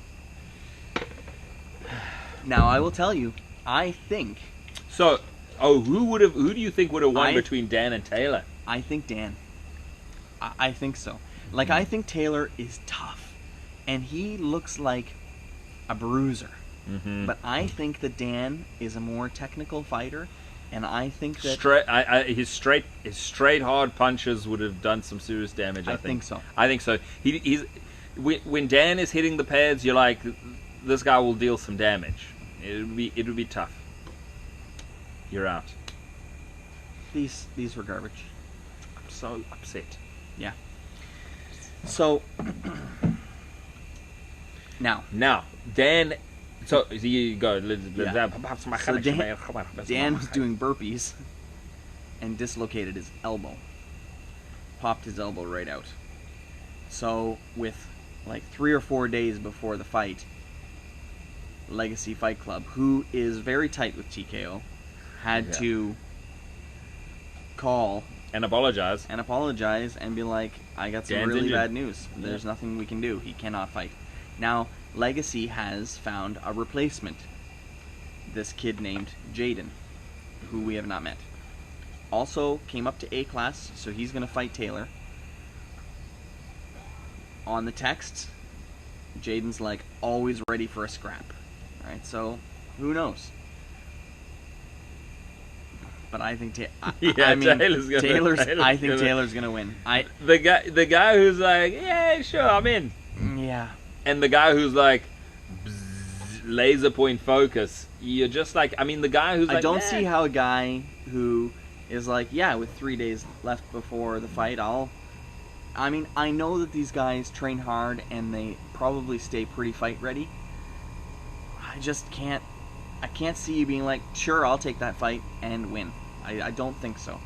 Now, I will tell you, I think... So, who do you think would have won between Dan and Taylor? I think Dan. I think so. Like, I think Taylor is tough. And he looks like a bruiser. But I think that Dan is a more technical fighter. And I think that... His straight hard punches would have done some serious damage, I think. I think I so. think so. When Dan is hitting the pads, you're like, this guy will deal some damage. It would be tough. You're out. These were garbage. I'm so upset. Yeah. So now Dan. So you go. So Dan was doing burpees and dislocated his elbow. Popped his elbow right out. So with like 3 or 4 days before the fight, Legacy Fight Club, who is very tight with TKO, had to call and apologize and be like, I got some Dan's really injured. bad news. There's nothing we can do. He cannot fight. Now, Legacy has found a replacement. This kid named Jaden, who we have not met. Also came up to A class, so he's going to fight Taylor. On the text, Jaden's like, always ready for a scrap. Alright, so who knows? but I think Taylor's gonna win. The guy who's like, yeah, sure, I'm in. Yeah. And the guy who's like, laser point focus. You're just like, I mean, the guy who's like, I don't see how a guy who is like, yeah, with 3 days left before the fight, I know that these guys train hard and they probably stay pretty fight ready. I can't see you being like, sure, I'll take that fight and win. I don't think so.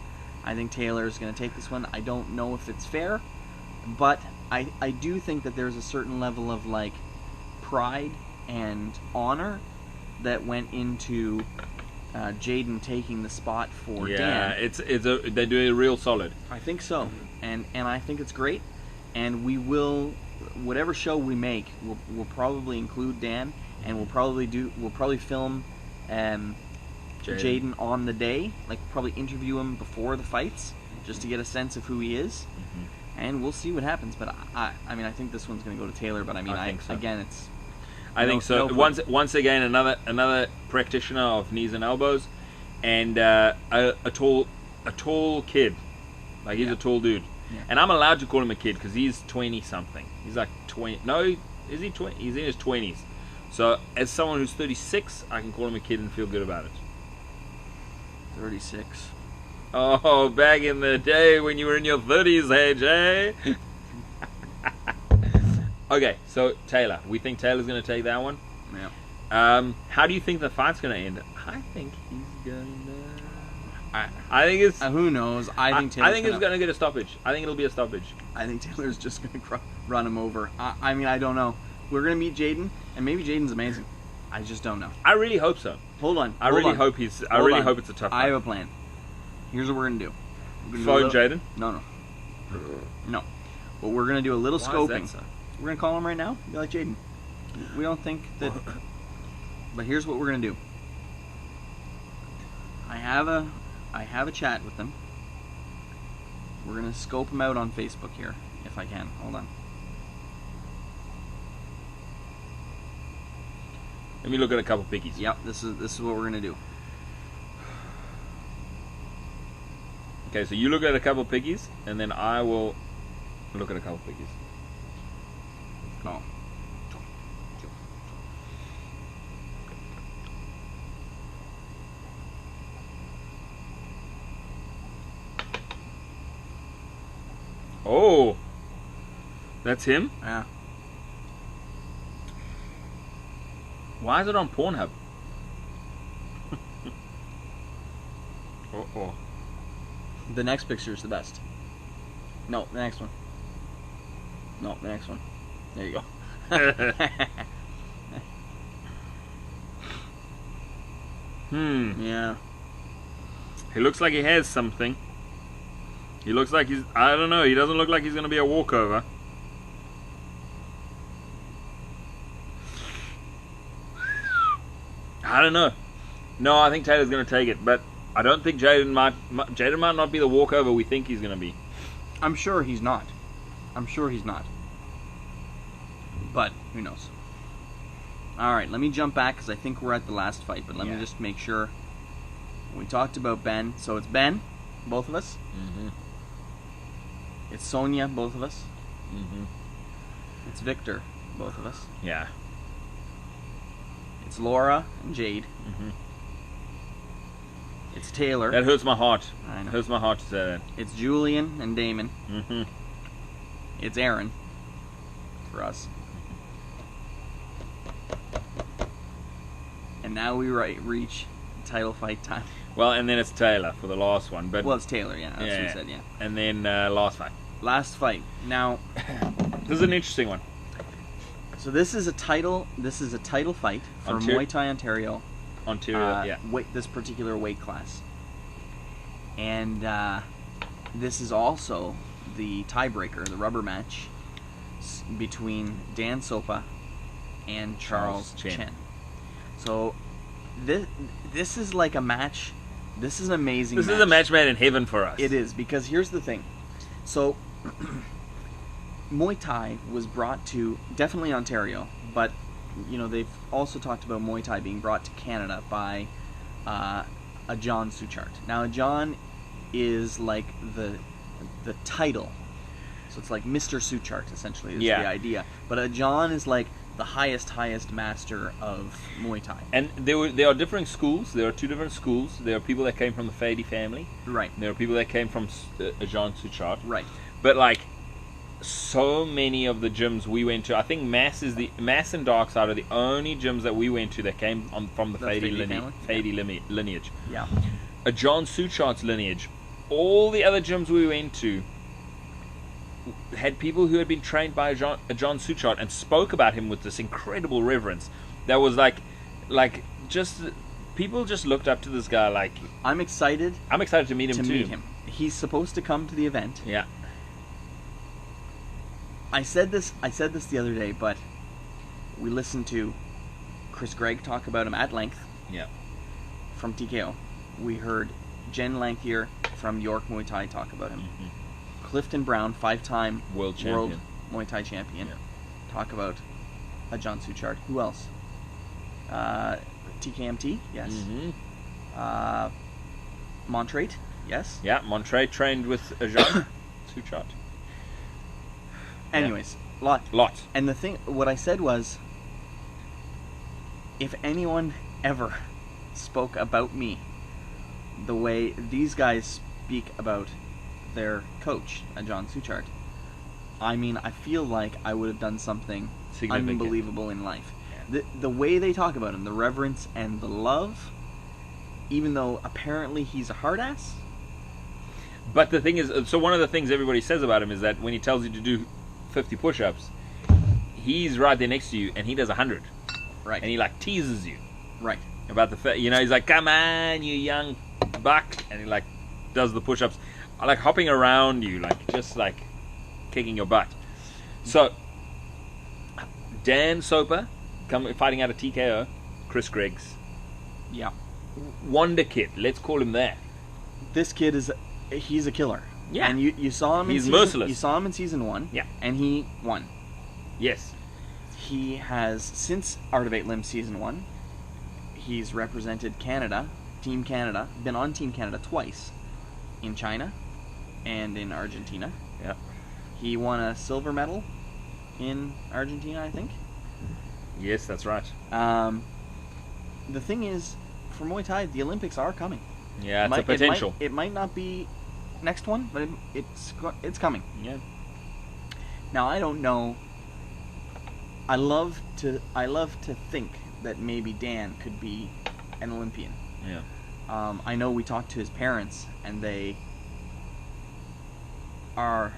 I think Taylor's going to take this one. I don't know if it's fair, but I do think that there's a certain level of like pride and honor that went into Jaden taking the spot for Dan. Yeah, they do it real solid. I think so, and I think it's great. And we will, whatever show we make, we'll probably include Dan, and we'll probably film Jaden on the day, like probably interview him before the fights, just to get a sense of who he is, and we'll see what happens. But I think this one's going to go to Taylor. But I think so. Again, it's. I think so. Once again, another practitioner of knees and elbows, and a tall kid, like he's a tall dude, and I'm allowed to call him a kid because he's 20 something. He's like 20. No, is he 20? He's in his 20s. So as someone who's 36, I can call him a kid and feel good about it. 36. Oh, back in the day when you were in your 30s, hey Jay. Okay, so Taylor. We think Taylor's going to take that one? Yeah. How do you think the fight's going to end? I think he's going to... I think it's... who knows? I think it's going to get a stoppage. I think it'll be a stoppage. I think Taylor's just going to run him over. I don't know. We're going to meet Jaden, and maybe Jaden's amazing. I just don't know. I really hope so. Hold on. I really hope it's a tough fight. I have a plan. Here's what we're going to do. Phone Jaden? No. But we're going to do a little scoping. Is that so? We're going to call him right now. Be like, Jaden, we don't think that... But here's what we're going to do. I have a chat with him. We're going to scope him out on Facebook here, if I can. Hold on. Let me look at a couple pickies. Yep, this is what we're going to do. Okay, so you look at a couple pickies, and then I will look at a couple pickies. No. Oh, that's him? Yeah. Why is it on Pornhub? Uh-oh. The next picture is the best. No, the next one. No, the next one. There you go. Yeah. He looks like he has something. He looks like he's... I don't know. He doesn't look like he's going to be a walkover. I don't know. No, I think Taylor's going to take it, but I don't think Jaden might not be the walkover we think he's going to be. I'm sure he's not. But who knows? All right, let me jump back because I think we're at the last fight. But let me just make sure. We talked about Ben, so it's Ben, both of us. Mm-hmm. It's Sonia, both of us. Mm-hmm. It's Victor, both of us. Yeah. It's Laura and Jade. Mm-hmm. It's Taylor. That hurts my heart. I know. It hurts my heart to say that. It's Julian and Damon. Mm-hmm. It's Aaron. For us. And now we reach title fight time. Well, and then it's Taylor for the last one. But well, it's Taylor, yeah. That's what we said, yeah. And then last fight. Last fight. Now, this is an interesting one. So this is a title fight for Muay Thai Ontario. This particular weight class. And this is also the tiebreaker, the rubber match between Dan Sopa and Charles Chen. So this is like a match. This is an amazing match. This is a match made in heaven for us. It is, because here's the thing. So Muay Thai was brought to definitely Ontario, but they've also talked about Muay Thai being brought to Canada by a John Suchart. Now, a John is like the title. So it's like Mr. Suchart, essentially, is the idea. But a John is like the highest master of Muay Thai. And there are different schools. There are two different schools. There are people that came from the Fady family. Right. There are people that came from a John Suchart. Right. But like, so many of the gyms we went to, I think Mass and Darkside are the only gyms that we went to that came from the Fady lineage. Yeah. A John Suchart's lineage. All the other gyms we went to had people who had been trained by a John Suchart and spoke about him with this incredible reverence. That was like just people just looked up to this guy. Like, I'm excited to meet him too. He's supposed to come to the event. Yeah. I said this the other day, but we listened to Chris Gregg talk about him at length. Yeah. From TKO. We heard Jen Lankhier from York Muay Thai talk about him. Mm-hmm. Clifton Brown, 5-time world Muay Thai champion, yeah. talk about a John Suchart. Who else? TKMT, yes. Mm-hmm. Montrate, yes. Yeah, Montrate trained with a John Suchart. Anyways, lot. And the thing, what I said was, if anyone ever spoke about me the way these guys speak about their coach, John Suchart, I mean, I feel like I would have done something unbelievable in life. Yeah. The way they talk about him, the reverence and the love, even though apparently he's a hard ass. But the thing is, so one of the things everybody says about him is that when he tells you to do 50 push-ups, he's right there next to you and he does 100. Right. And he like teases you. Right. About the he's like, come on, you young buck, and he like does the push-ups, like hopping around you, like just like kicking your butt. So Dan Soper fighting out of TKO, Chris Greggs. Yeah. Wonder Kid, let's call him that. This kid he's a killer. Yeah. And you saw him he's merciless. You saw him in season 1. Yeah. And he won. Yes. He has, since Art of 8 Limbs season 1, he's represented Canada, Team Canada, been on Team Canada twice, in China and in Argentina. Yeah. He won a silver medal in Argentina, I think. Yes, that's right. The thing is, for Muay Thai, the Olympics are coming. Yeah, it's a potential. It might not be next one, but it's coming. Yeah. Now, I don't know. I love to think that maybe Dan could be an Olympian. Yeah. I know we talked to his parents, and they are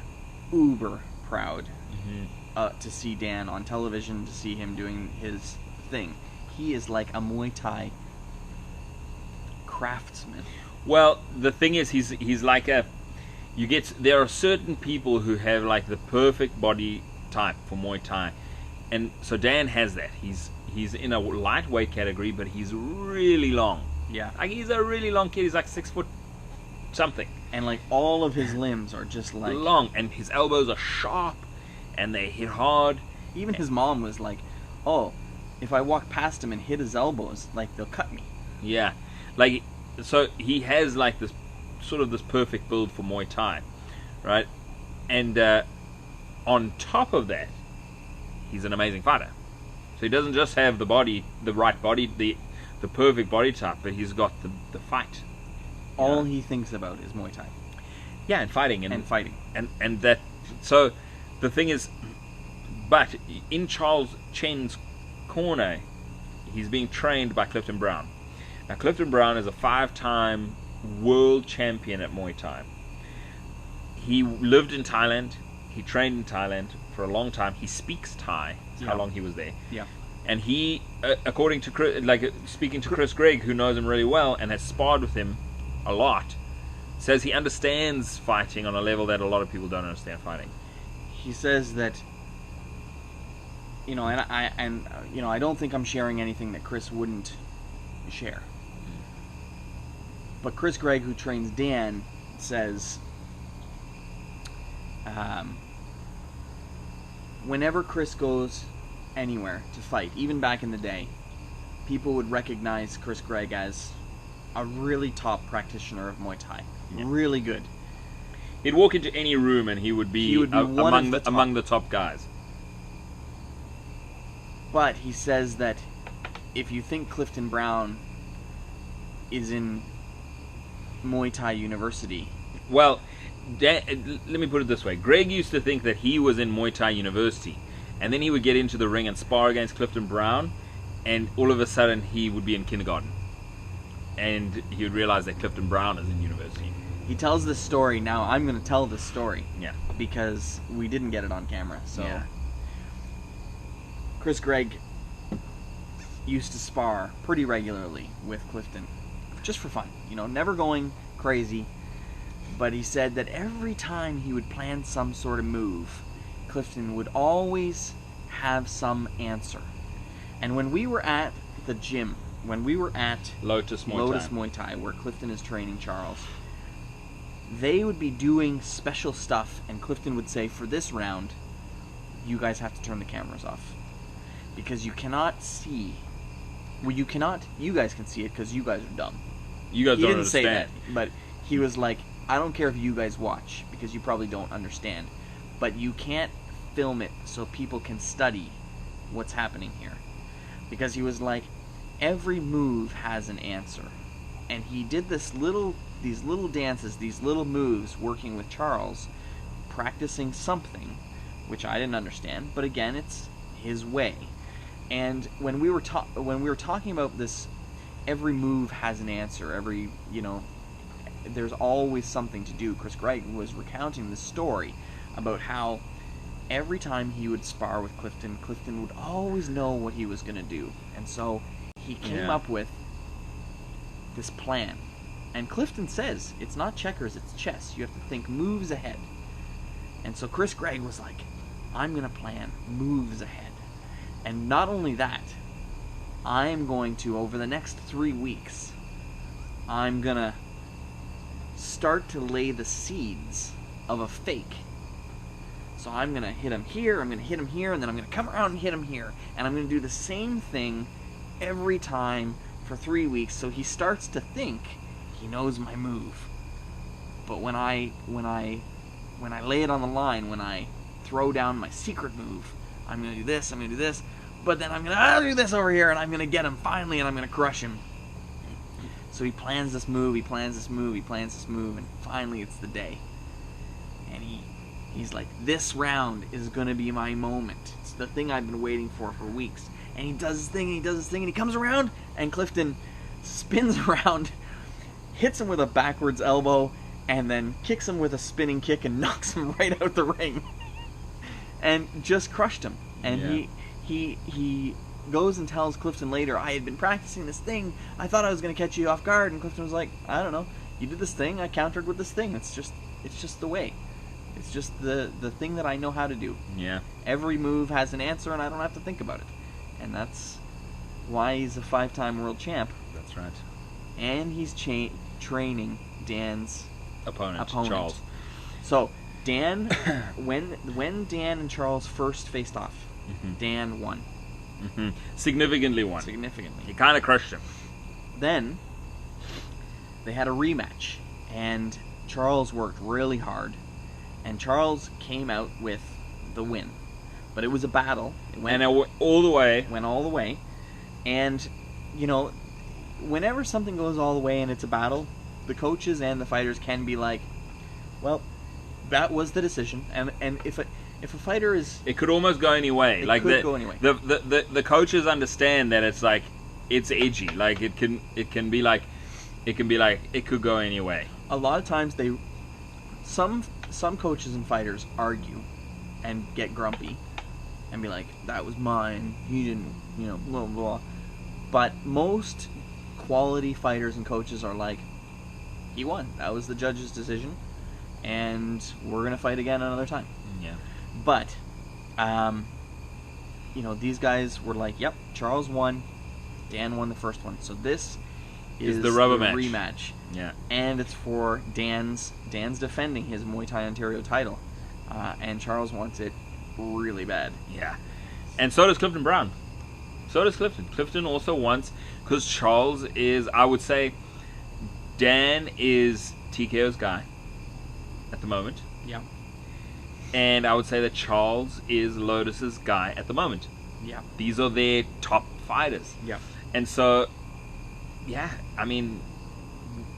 uber proud to see Dan on television, to see him doing his thing. He is like a Muay Thai craftsman. Well, the thing is, he's like there are certain people who have like the perfect body type for Muay Thai, and so Dan has that. He's in a lightweight category, but he's really long. Yeah. Like, he's a really long kid. He's like 6 foot something. And like all of his limbs are just like long, and his elbows are sharp, and they hit hard. Even his mom was like, "Oh, if I walk past him and hit his elbows, like they'll cut me." Yeah. Like, so he has like this sort of this perfect build for Muay Thai, right? And on top of that, he's an amazing fighter. So he doesn't just have the body, the right body, the perfect body type, but he's got the fight. All he thinks about is Muay Thai. Yeah, and fighting. And fighting. And that, so the thing is, but in Charles Chen's corner, he's being trained by Clifton Brown. Now, Clifton Brown is a 5-time world champion at Muay Thai. He lived in Thailand. He trained in Thailand for a long time. He speaks Thai. That's how long he was there. Yeah. And he, according to Chris, speaking to Chris Gregg, who knows him really well and has sparred with him a lot, says he understands fighting on a level that a lot of people don't understand fighting. He says that, and I don't think I'm sharing anything that Chris wouldn't share. But Chris Gregg, who trains Dan, says, whenever Chris goes anywhere to fight, even back in the day, people would recognize Chris Gregg as a really top practitioner of Muay Thai. Yeah. Really good. He'd walk into any room and he would be among the top guys. But he says that if you think Clifton Brown is in Muay Thai University... Well, let me put it this way. Greg used to think that he was in Muay Thai University, and then he would get into the ring and spar against Clifton Brown, and all of a sudden he would be in kindergarten. And he would realize that Clifton Brown is in university. He tells this story. Now I'm going to tell this story. Yeah. Because we didn't get it on camera. So yeah. Chris Gregg used to spar pretty regularly with Clifton. Just for fun. You know, never going crazy. But he said that every time he would plan some sort of move, Clifton would always have some answer. And when we were at the gym, when we were at Lotus Muay Thai, where Clifton is training Charles, they would be doing special stuff, and Clifton would say, for this round, you guys have to turn the cameras off. Because you cannot see. Well, you guys can see it because you guys are dumb. You guys don't understand. He didn't say that, but he was like, I don't care if you guys watch, because you probably don't understand, but you can't film it so people can study what's happening here. Because he was like, every move has an answer. And he did these little dances, these little moves, working with Charles, practicing something, which I didn't understand, but again, it's his way. And when we were talking about this, every move has an answer, there's always something to do. Chris Gregg was recounting the story about how every time he would spar with Clifton, Clifton would always know what he was going to do. And so he came up with this plan. And Clifton says, it's not checkers, it's chess. You have to think moves ahead. And so Chris Gregg was like, I'm going to plan moves ahead. And not only that, I'm going to, over the next 3 weeks, I'm going to start to lay the seeds of a fake. So I'm going to hit him here, I'm going to hit him here, and then I'm going to come around and hit him here. And I'm going to do the same thing every time for 3 weeks, so he starts to think he knows my move. But when I lay it on the line, when I throw down my secret move, I'm going to do this, I'm going to do this, but then I'm going to do this over here, and I'm going to get him finally, and I'm going to crush him. So he plans this move, and finally it's the day. And he's like, this round is going to be my moment. It's the thing I've been waiting for weeks. And he does his thing, and he comes around, and Clifton spins around, hits him with a backwards elbow, and then kicks him with a spinning kick and knocks him right out the ring. And just crushed him. And he goes and tells Clifton later, I had been practicing this thing, I thought I was going to catch you off guard. And Clifton was like, I don't know, you did this thing, I countered with this thing. It's just the way. It's just the thing that I know how to do. Yeah. Every move has an answer, and I don't have to think about it. And that's why he's a 5-time world champ. That's right. And he's training Dan's opponent, Charles. So Dan, when Dan and Charles first faced off, Dan won. Significantly won. Significantly. He kind of crushed him. Then they had a rematch, and Charles worked really hard, and Charles came out with the win. But it was a battle. It went all the way. Went all the way. And, whenever something goes all the way and it's a battle, the coaches and the fighters can be like, well, that was the decision. And if a fighter is... It could almost go any way. It could go any way. The coaches understand that it's like, it's edgy. Like, it can be like, it could go any way. A lot of times some coaches and fighters argue and get grumpy and be like, that was mine, he didn't, blah, blah. But most quality fighters and coaches are like, he won. That was the judge's decision, and we're going to fight again another time. Yeah. But, these guys were like, yep, Charles won, Dan won the first one. So this is the rubber match. Rematch. Yeah. And it's for Dan's defending his Muay Thai Ontario title. And Charles wants it really bad. Yeah. And so does Clifton Brown. Clifton also wants, because Charles is, I would say, Dan is TKO's guy at the moment. Yeah. And I would say that Charles is Lotus's guy at the moment. Yeah. These are their top fighters. Yeah. And so, yeah, I mean,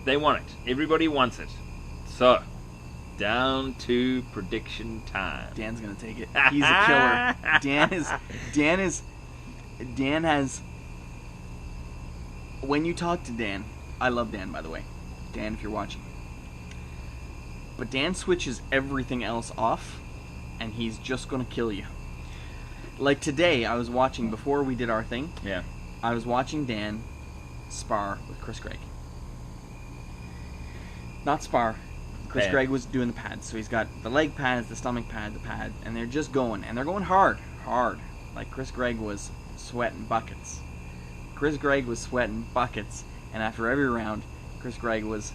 they want it. Everybody wants it. So, down to prediction time. Dan's gonna take it. He's a killer. Dan has. When you talk to Dan, I love Dan, by the way. Dan, if you're watching. But Dan switches everything else off, and he's just gonna kill you. Like today, I was watching, before we did our thing, Yeah. I was watching Dan spar with Chris Gregg. Not spar. Chris Pad. Gregg was doing the pads, so he's got the leg pads, the stomach pad, the pad, and they're just going, and they're going hard. Like Chris Gregg was sweating buckets. And after every round, Chris Gregg was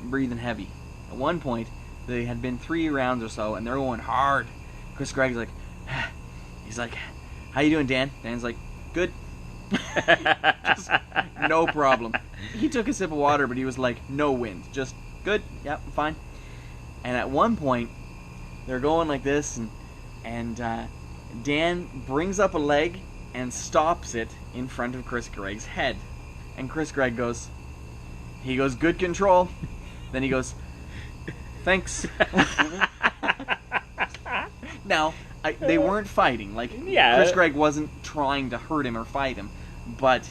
breathing heavy. At one point, they had been 3 rounds or so, and they're going hard. Chris Gregg's like, he's like, how you doing, Dan? Dan's like, good. Just no problem. He took a sip of water, but he was like, no wind. Just good. Yep, I'm fine. And at one point, they're going like this, and Dan brings up a leg and stops it in front of Chris Gregg's head. And Chris Gregg goes, good control. Then he goes, thanks. Now, they weren't fighting. Like, Chris Gregg wasn't trying to hurt him or fight him, but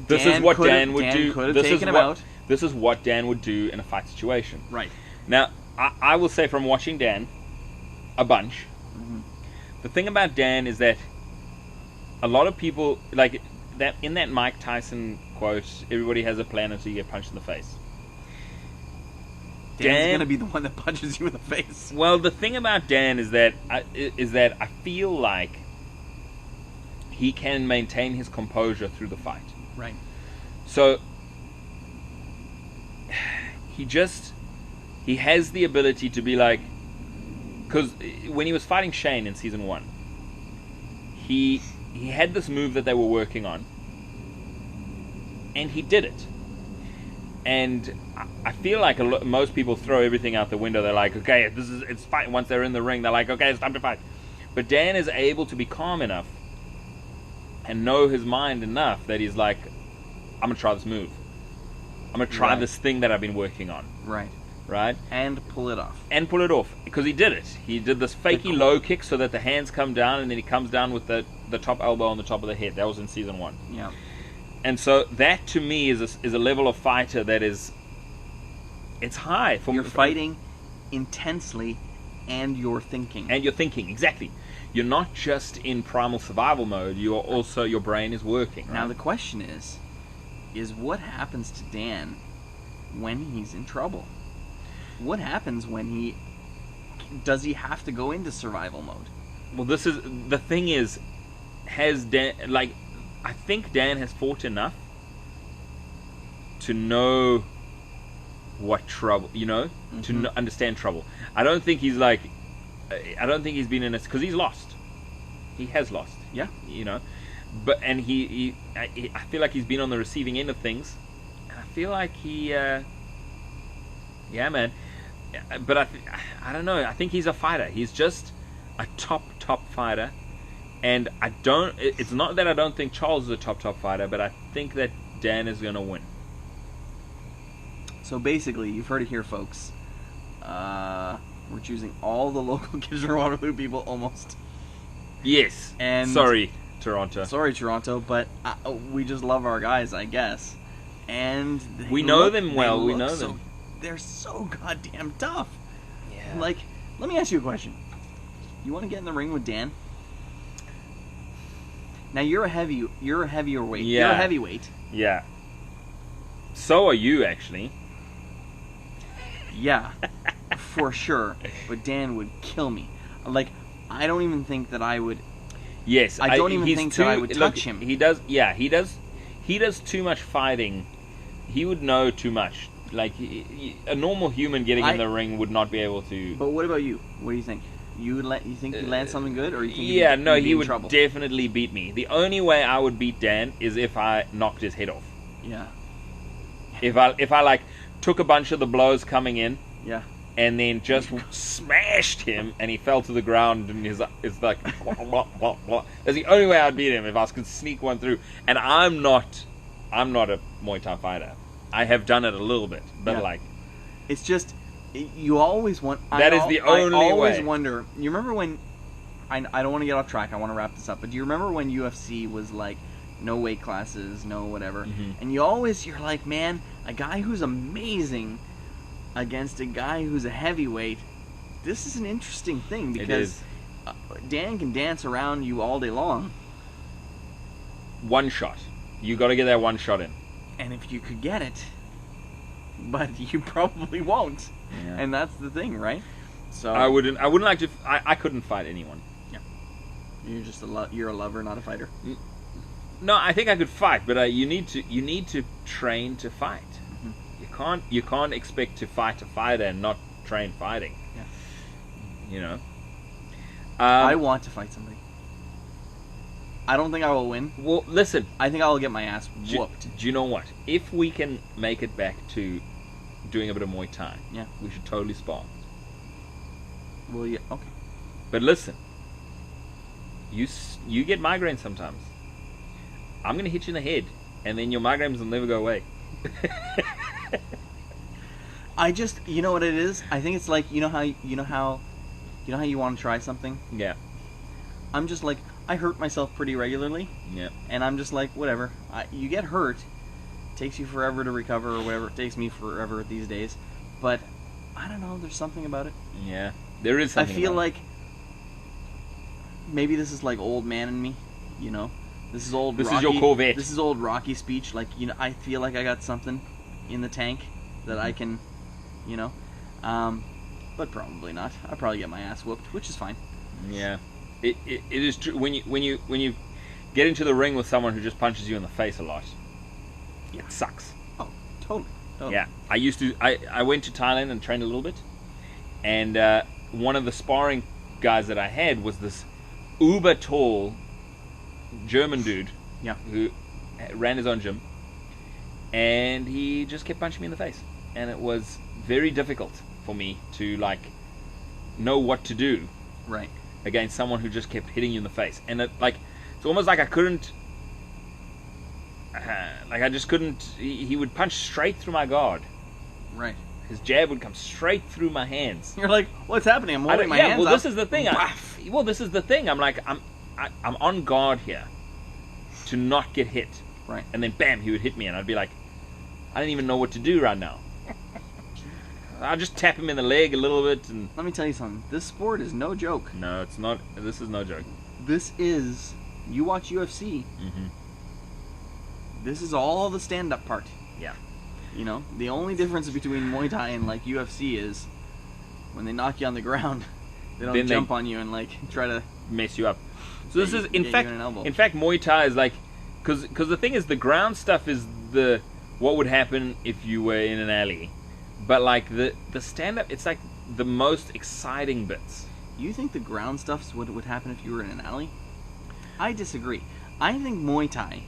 This is what Dan would Dan do. could have This taken is him what, out. This is what Dan would do in a fight situation. Right. Now, I will say from watching Dan a bunch, the thing about Dan is that a lot of people, like that in that Mike Tyson quote, everybody has a plan until you get punched in the face. Dan's going to be the one that punches you in the face. Well, the thing about Dan is that I feel like he can maintain his composure through the fight. Right. So he has the ability to be like, because when he was fighting Shane in season 1, he had this move that they were working on, and he did it. And I feel like most people throw everything out the window. They're like, okay, it's fight. Once they're in the ring, they're like, okay, it's time to fight. But Dan is able to be calm enough and know his mind enough that he's like, I'm going to try this move. I'm going to try this thing that I've been working on. Right. Right? And pull it off. Because he did it. He did this fakey low kick so that the hands come down, and then he comes down with the top elbow on the top of the head. That was in season 1. Yeah. And so that to me is a level of fighter that is, it's high. You're fighting intensely, and you're thinking. And you're thinking, exactly. You're not just in primal survival mode. You are also, your brain is working. Right? Now the question is what happens to Dan when he's in trouble? What happens when does he have to go into survival mode? Well, the thing is, has Dan, like, I think Dan has fought enough to know what trouble, to understand trouble. I don't think he's been in this, because he's lost. He has lost. Yeah. But, and I feel like he's been on the receiving end of things. And I feel like yeah, man. But I don't know. I think he's a fighter. He's just a top fighter. And it's not that I don't think Charles is a top fighter, but I think that Dan is going to win. So basically, you've heard it here, folks. We're choosing all the local Kitchener-Waterloo people, almost. Yes. And sorry, Toronto. Sorry, Toronto, but we just love our guys, I guess. And we know them well. We know them. They're so goddamn tough. Yeah. Like, let me ask you a question. You want to get in the ring with Dan? Now you're a heavier weight. Yeah. You're a heavyweight. Yeah. So are you, actually. Yeah, for sure. But Dan would kill me. Like, I don't even think that I would. Yes, I don't even think that I would touch him. He does. Yeah, he does. He does too much fighting. He would know too much. Like a normal human getting in the ring would not be able to. But what about you? What do you think? You think you land something good, or you think? He would definitely beat me. The only way I would beat Dan is if I knocked his head off. Yeah. If I like took a bunch of the blows coming in, Yeah. and then just smashed him, and he fell to the ground, and it's like blah, blah, blah. That's the only way I'd beat him, if I could sneak one through. And I'm not a Muay Thai fighter. I have done it a little bit, but like, it's just you always want. That is the only I always way. wonder. You remember when? I don't want to get off track. I want to wrap this up. But do you remember when UFC was like no weight classes, no whatever, and you're like, man, a guy who's amazing against a guy who's a heavyweight. This is an interesting thing because Dan can dance around you all day long. One shot. You got to get that one shot in. And if you could get it, but you probably won't. Yeah. And that's the thing, right? So I wouldn't like to. I couldn't fight anyone. Yeah. You're just you're a lover, not a fighter. No, I think I could fight, but you need to train to fight. You can't expect to fight a fighter and not train fighting. Yeah. You know. I want to fight somebody. I don't think I will win. Well, listen. I think I will get my ass whooped. Do you know what? If we can make it back to doing a bit of Muay Thai, Yeah. we should totally spar. Will you? Okay. But listen, you get migraines sometimes. I'm gonna hit you in the head, and then your migraines will never go away. You know what it is? I think it's like you know how you want to try something. Yeah. I'm just like, I hurt myself pretty regularly. Yeah. And I'm just like, whatever. You get hurt, it takes you forever to recover or whatever. It takes me forever these days. But I don't know. There's something about it. Yeah. There is something. I feel about like maybe this is like old man in me. You know, this is old. This Rocky, is your Corvette. This is old Rocky speech. Like, you know, I feel like I got something in the tank that I can, you know, but probably not. I'll probably get my ass whooped, which is fine. Yeah. It is true when you get into the ring with someone who just punches you in the face a lot. It sucks. Oh, totally. Yeah. I went to Thailand and trained a little bit, and one of the sparring guys that I had was this uber tall German dude. Yeah. Who ran his own gym, and he just kept punching me in the face, and it was very difficult for me to like know what to do. Right. Against someone who just kept hitting you in the face, and it's almost like I couldn't, I just couldn't. He would punch straight through my guard. Right. His jab would come straight through my hands. You're like, what's happening? I'm holding my hands well, up. this is the thing. This is the thing. I'm like, I'm on guard here to not get hit. Right. And then bam, he would hit me, and I'd be like, I didn't even know what to do right now. I'll just tap him in the leg a little bit, and Let me tell you something. This sport is no joke. no, it's not. This is no joke. This is. You watch UFC. Mm-hmm. This is all the stand-up part. Yeah. You know, the only difference between Muay Thai and like UFC is when they knock you on the ground, they don't Then jump on you and like try to Mess you up. So this is get you an elbow. in fact, Muay Thai is like, because the thing is, the ground stuff is what would happen if you were in an alley, but like the stand up, it's like the most exciting bits. You think the ground stuff's what would happen if you were in an alley? I disagree. I think Muay Thai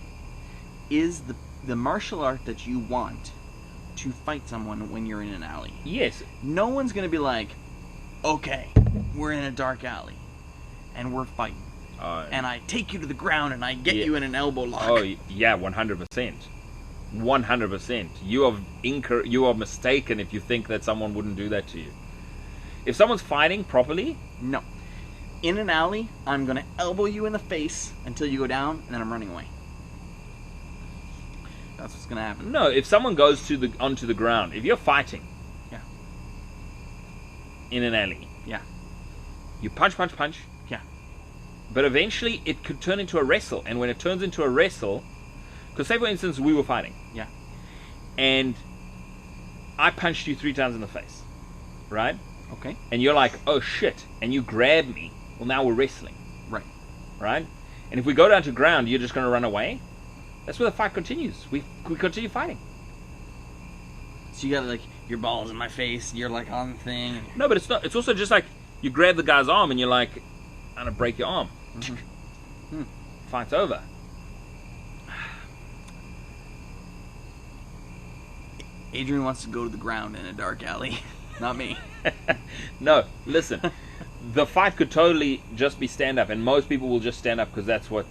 is the martial art that you want to fight someone when you're in an alley. Yes. No one's gonna be like, okay, we're in a dark alley and we're fighting, and I take you to the ground and I get you in an elbow lock. Oh yeah, 100%. 100%. You are mistaken if you think that someone wouldn't do that to you. If someone's fighting properly, No. In an alley, I'm gonna elbow you in the face until you go down, and then I'm running away. That's what's gonna happen. no. If someone goes onto the ground, if you're fighting, Yeah. in an alley, Yeah. you punch. Yeah. But eventually, it could turn into a wrestle, and when it turns into a wrestle, because say for instance we were fighting, Yeah. and I punched you 3 times in the face, right? Okay. And you're like, oh shit, and you grab me. Well, now we're wrestling, Right. right? And if we go down to ground, you're just going to run away. That's where the fight continues. We continue fighting. So you got like your balls in my face. You're like on the thing. No, but it's not. It's also just like you grab the guy's arm and you're like, I'm gonna break your arm. Fight's over. Adrian wants to go to the ground in a dark alley. Not me. No, listen. The fight could totally just be stand up, and most people will just stand up because that's what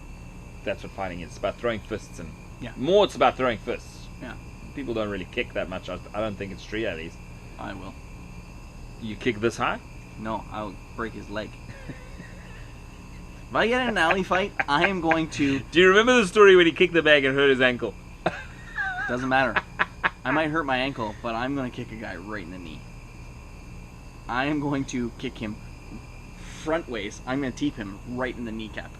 fighting is. It's about throwing fists, and more it's about throwing fists. Yeah. People don't really kick that much. I don't think it's true, at least. I will. You kick this high? No, I'll break his leg. If I get in an alley fight, I am going to... Do you remember the story when he kicked the bag and hurt his ankle? Doesn't matter. I might hurt my ankle, but I'm going to kick a guy right in the knee. I am going to kick him front ways. I'm going to teep him right in the kneecap.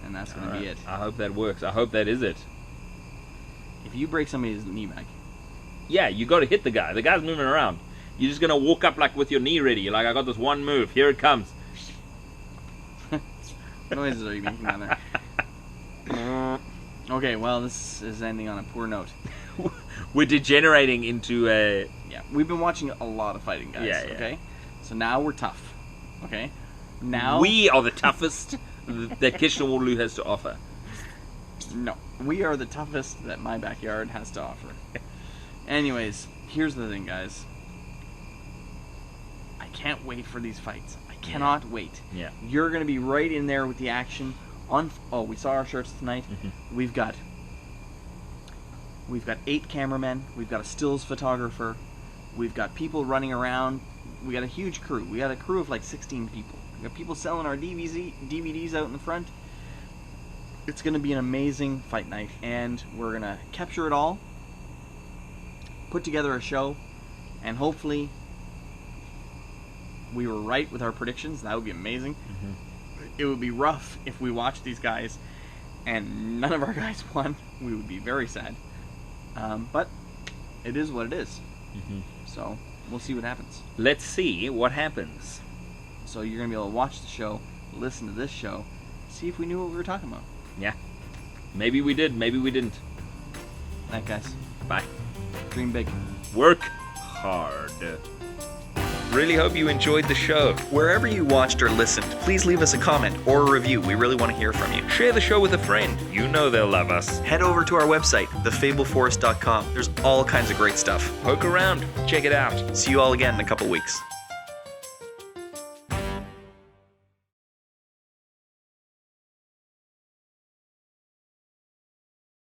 And that's going to be it. I hope that works. I hope that is it. If you break somebody's knee back... Yeah, you got to hit the guy. The guy's moving around. You're just going to walk up like with your knee ready. You're like, I got this one move. Here it comes. What noises are you making down there? Okay, well, this is ending on a poor note. We're degenerating into a... Yeah, we've been watching a lot of fighting, guys, okay? So now we're tough, okay? Now... We are the toughest that Kitchener-Waterloo has to offer. No, we are the toughest that my backyard has to offer. Anyways, here's the thing, guys. I can't wait for these fights. I cannot wait. Yeah. You're going to be right in there with the action. We saw our shirts tonight. Mm-hmm. We've got 8 cameramen. We've got a stills photographer. We've got people running around. We got a huge crew. We got a crew of like 16 people. We got people selling our DVDs out in the front. It's going to be an amazing fight night, and we're going to capture it all, put together a show, and hopefully we were right with our predictions. That would be amazing. Mm-hmm. It would be rough if we watched these guys and none of our guys won. We would be very sad. But it is what it is. Mm-hmm. So we'll see what happens. Let's see what happens. So you're going to be able to watch the show, listen to this show, see if we knew what we were talking about. Yeah. Maybe we did, maybe we didn't. Night, guys. Bye. Dream big. Work hard. Really hope you enjoyed the show. Wherever you watched or listened, please leave us a comment or a review. We really want to hear from you. Share the show with a friend. You know they'll love us. Head over to our website, thefableforest.com. There's all kinds of great stuff. Poke around. Check it out. See you all again in a couple weeks.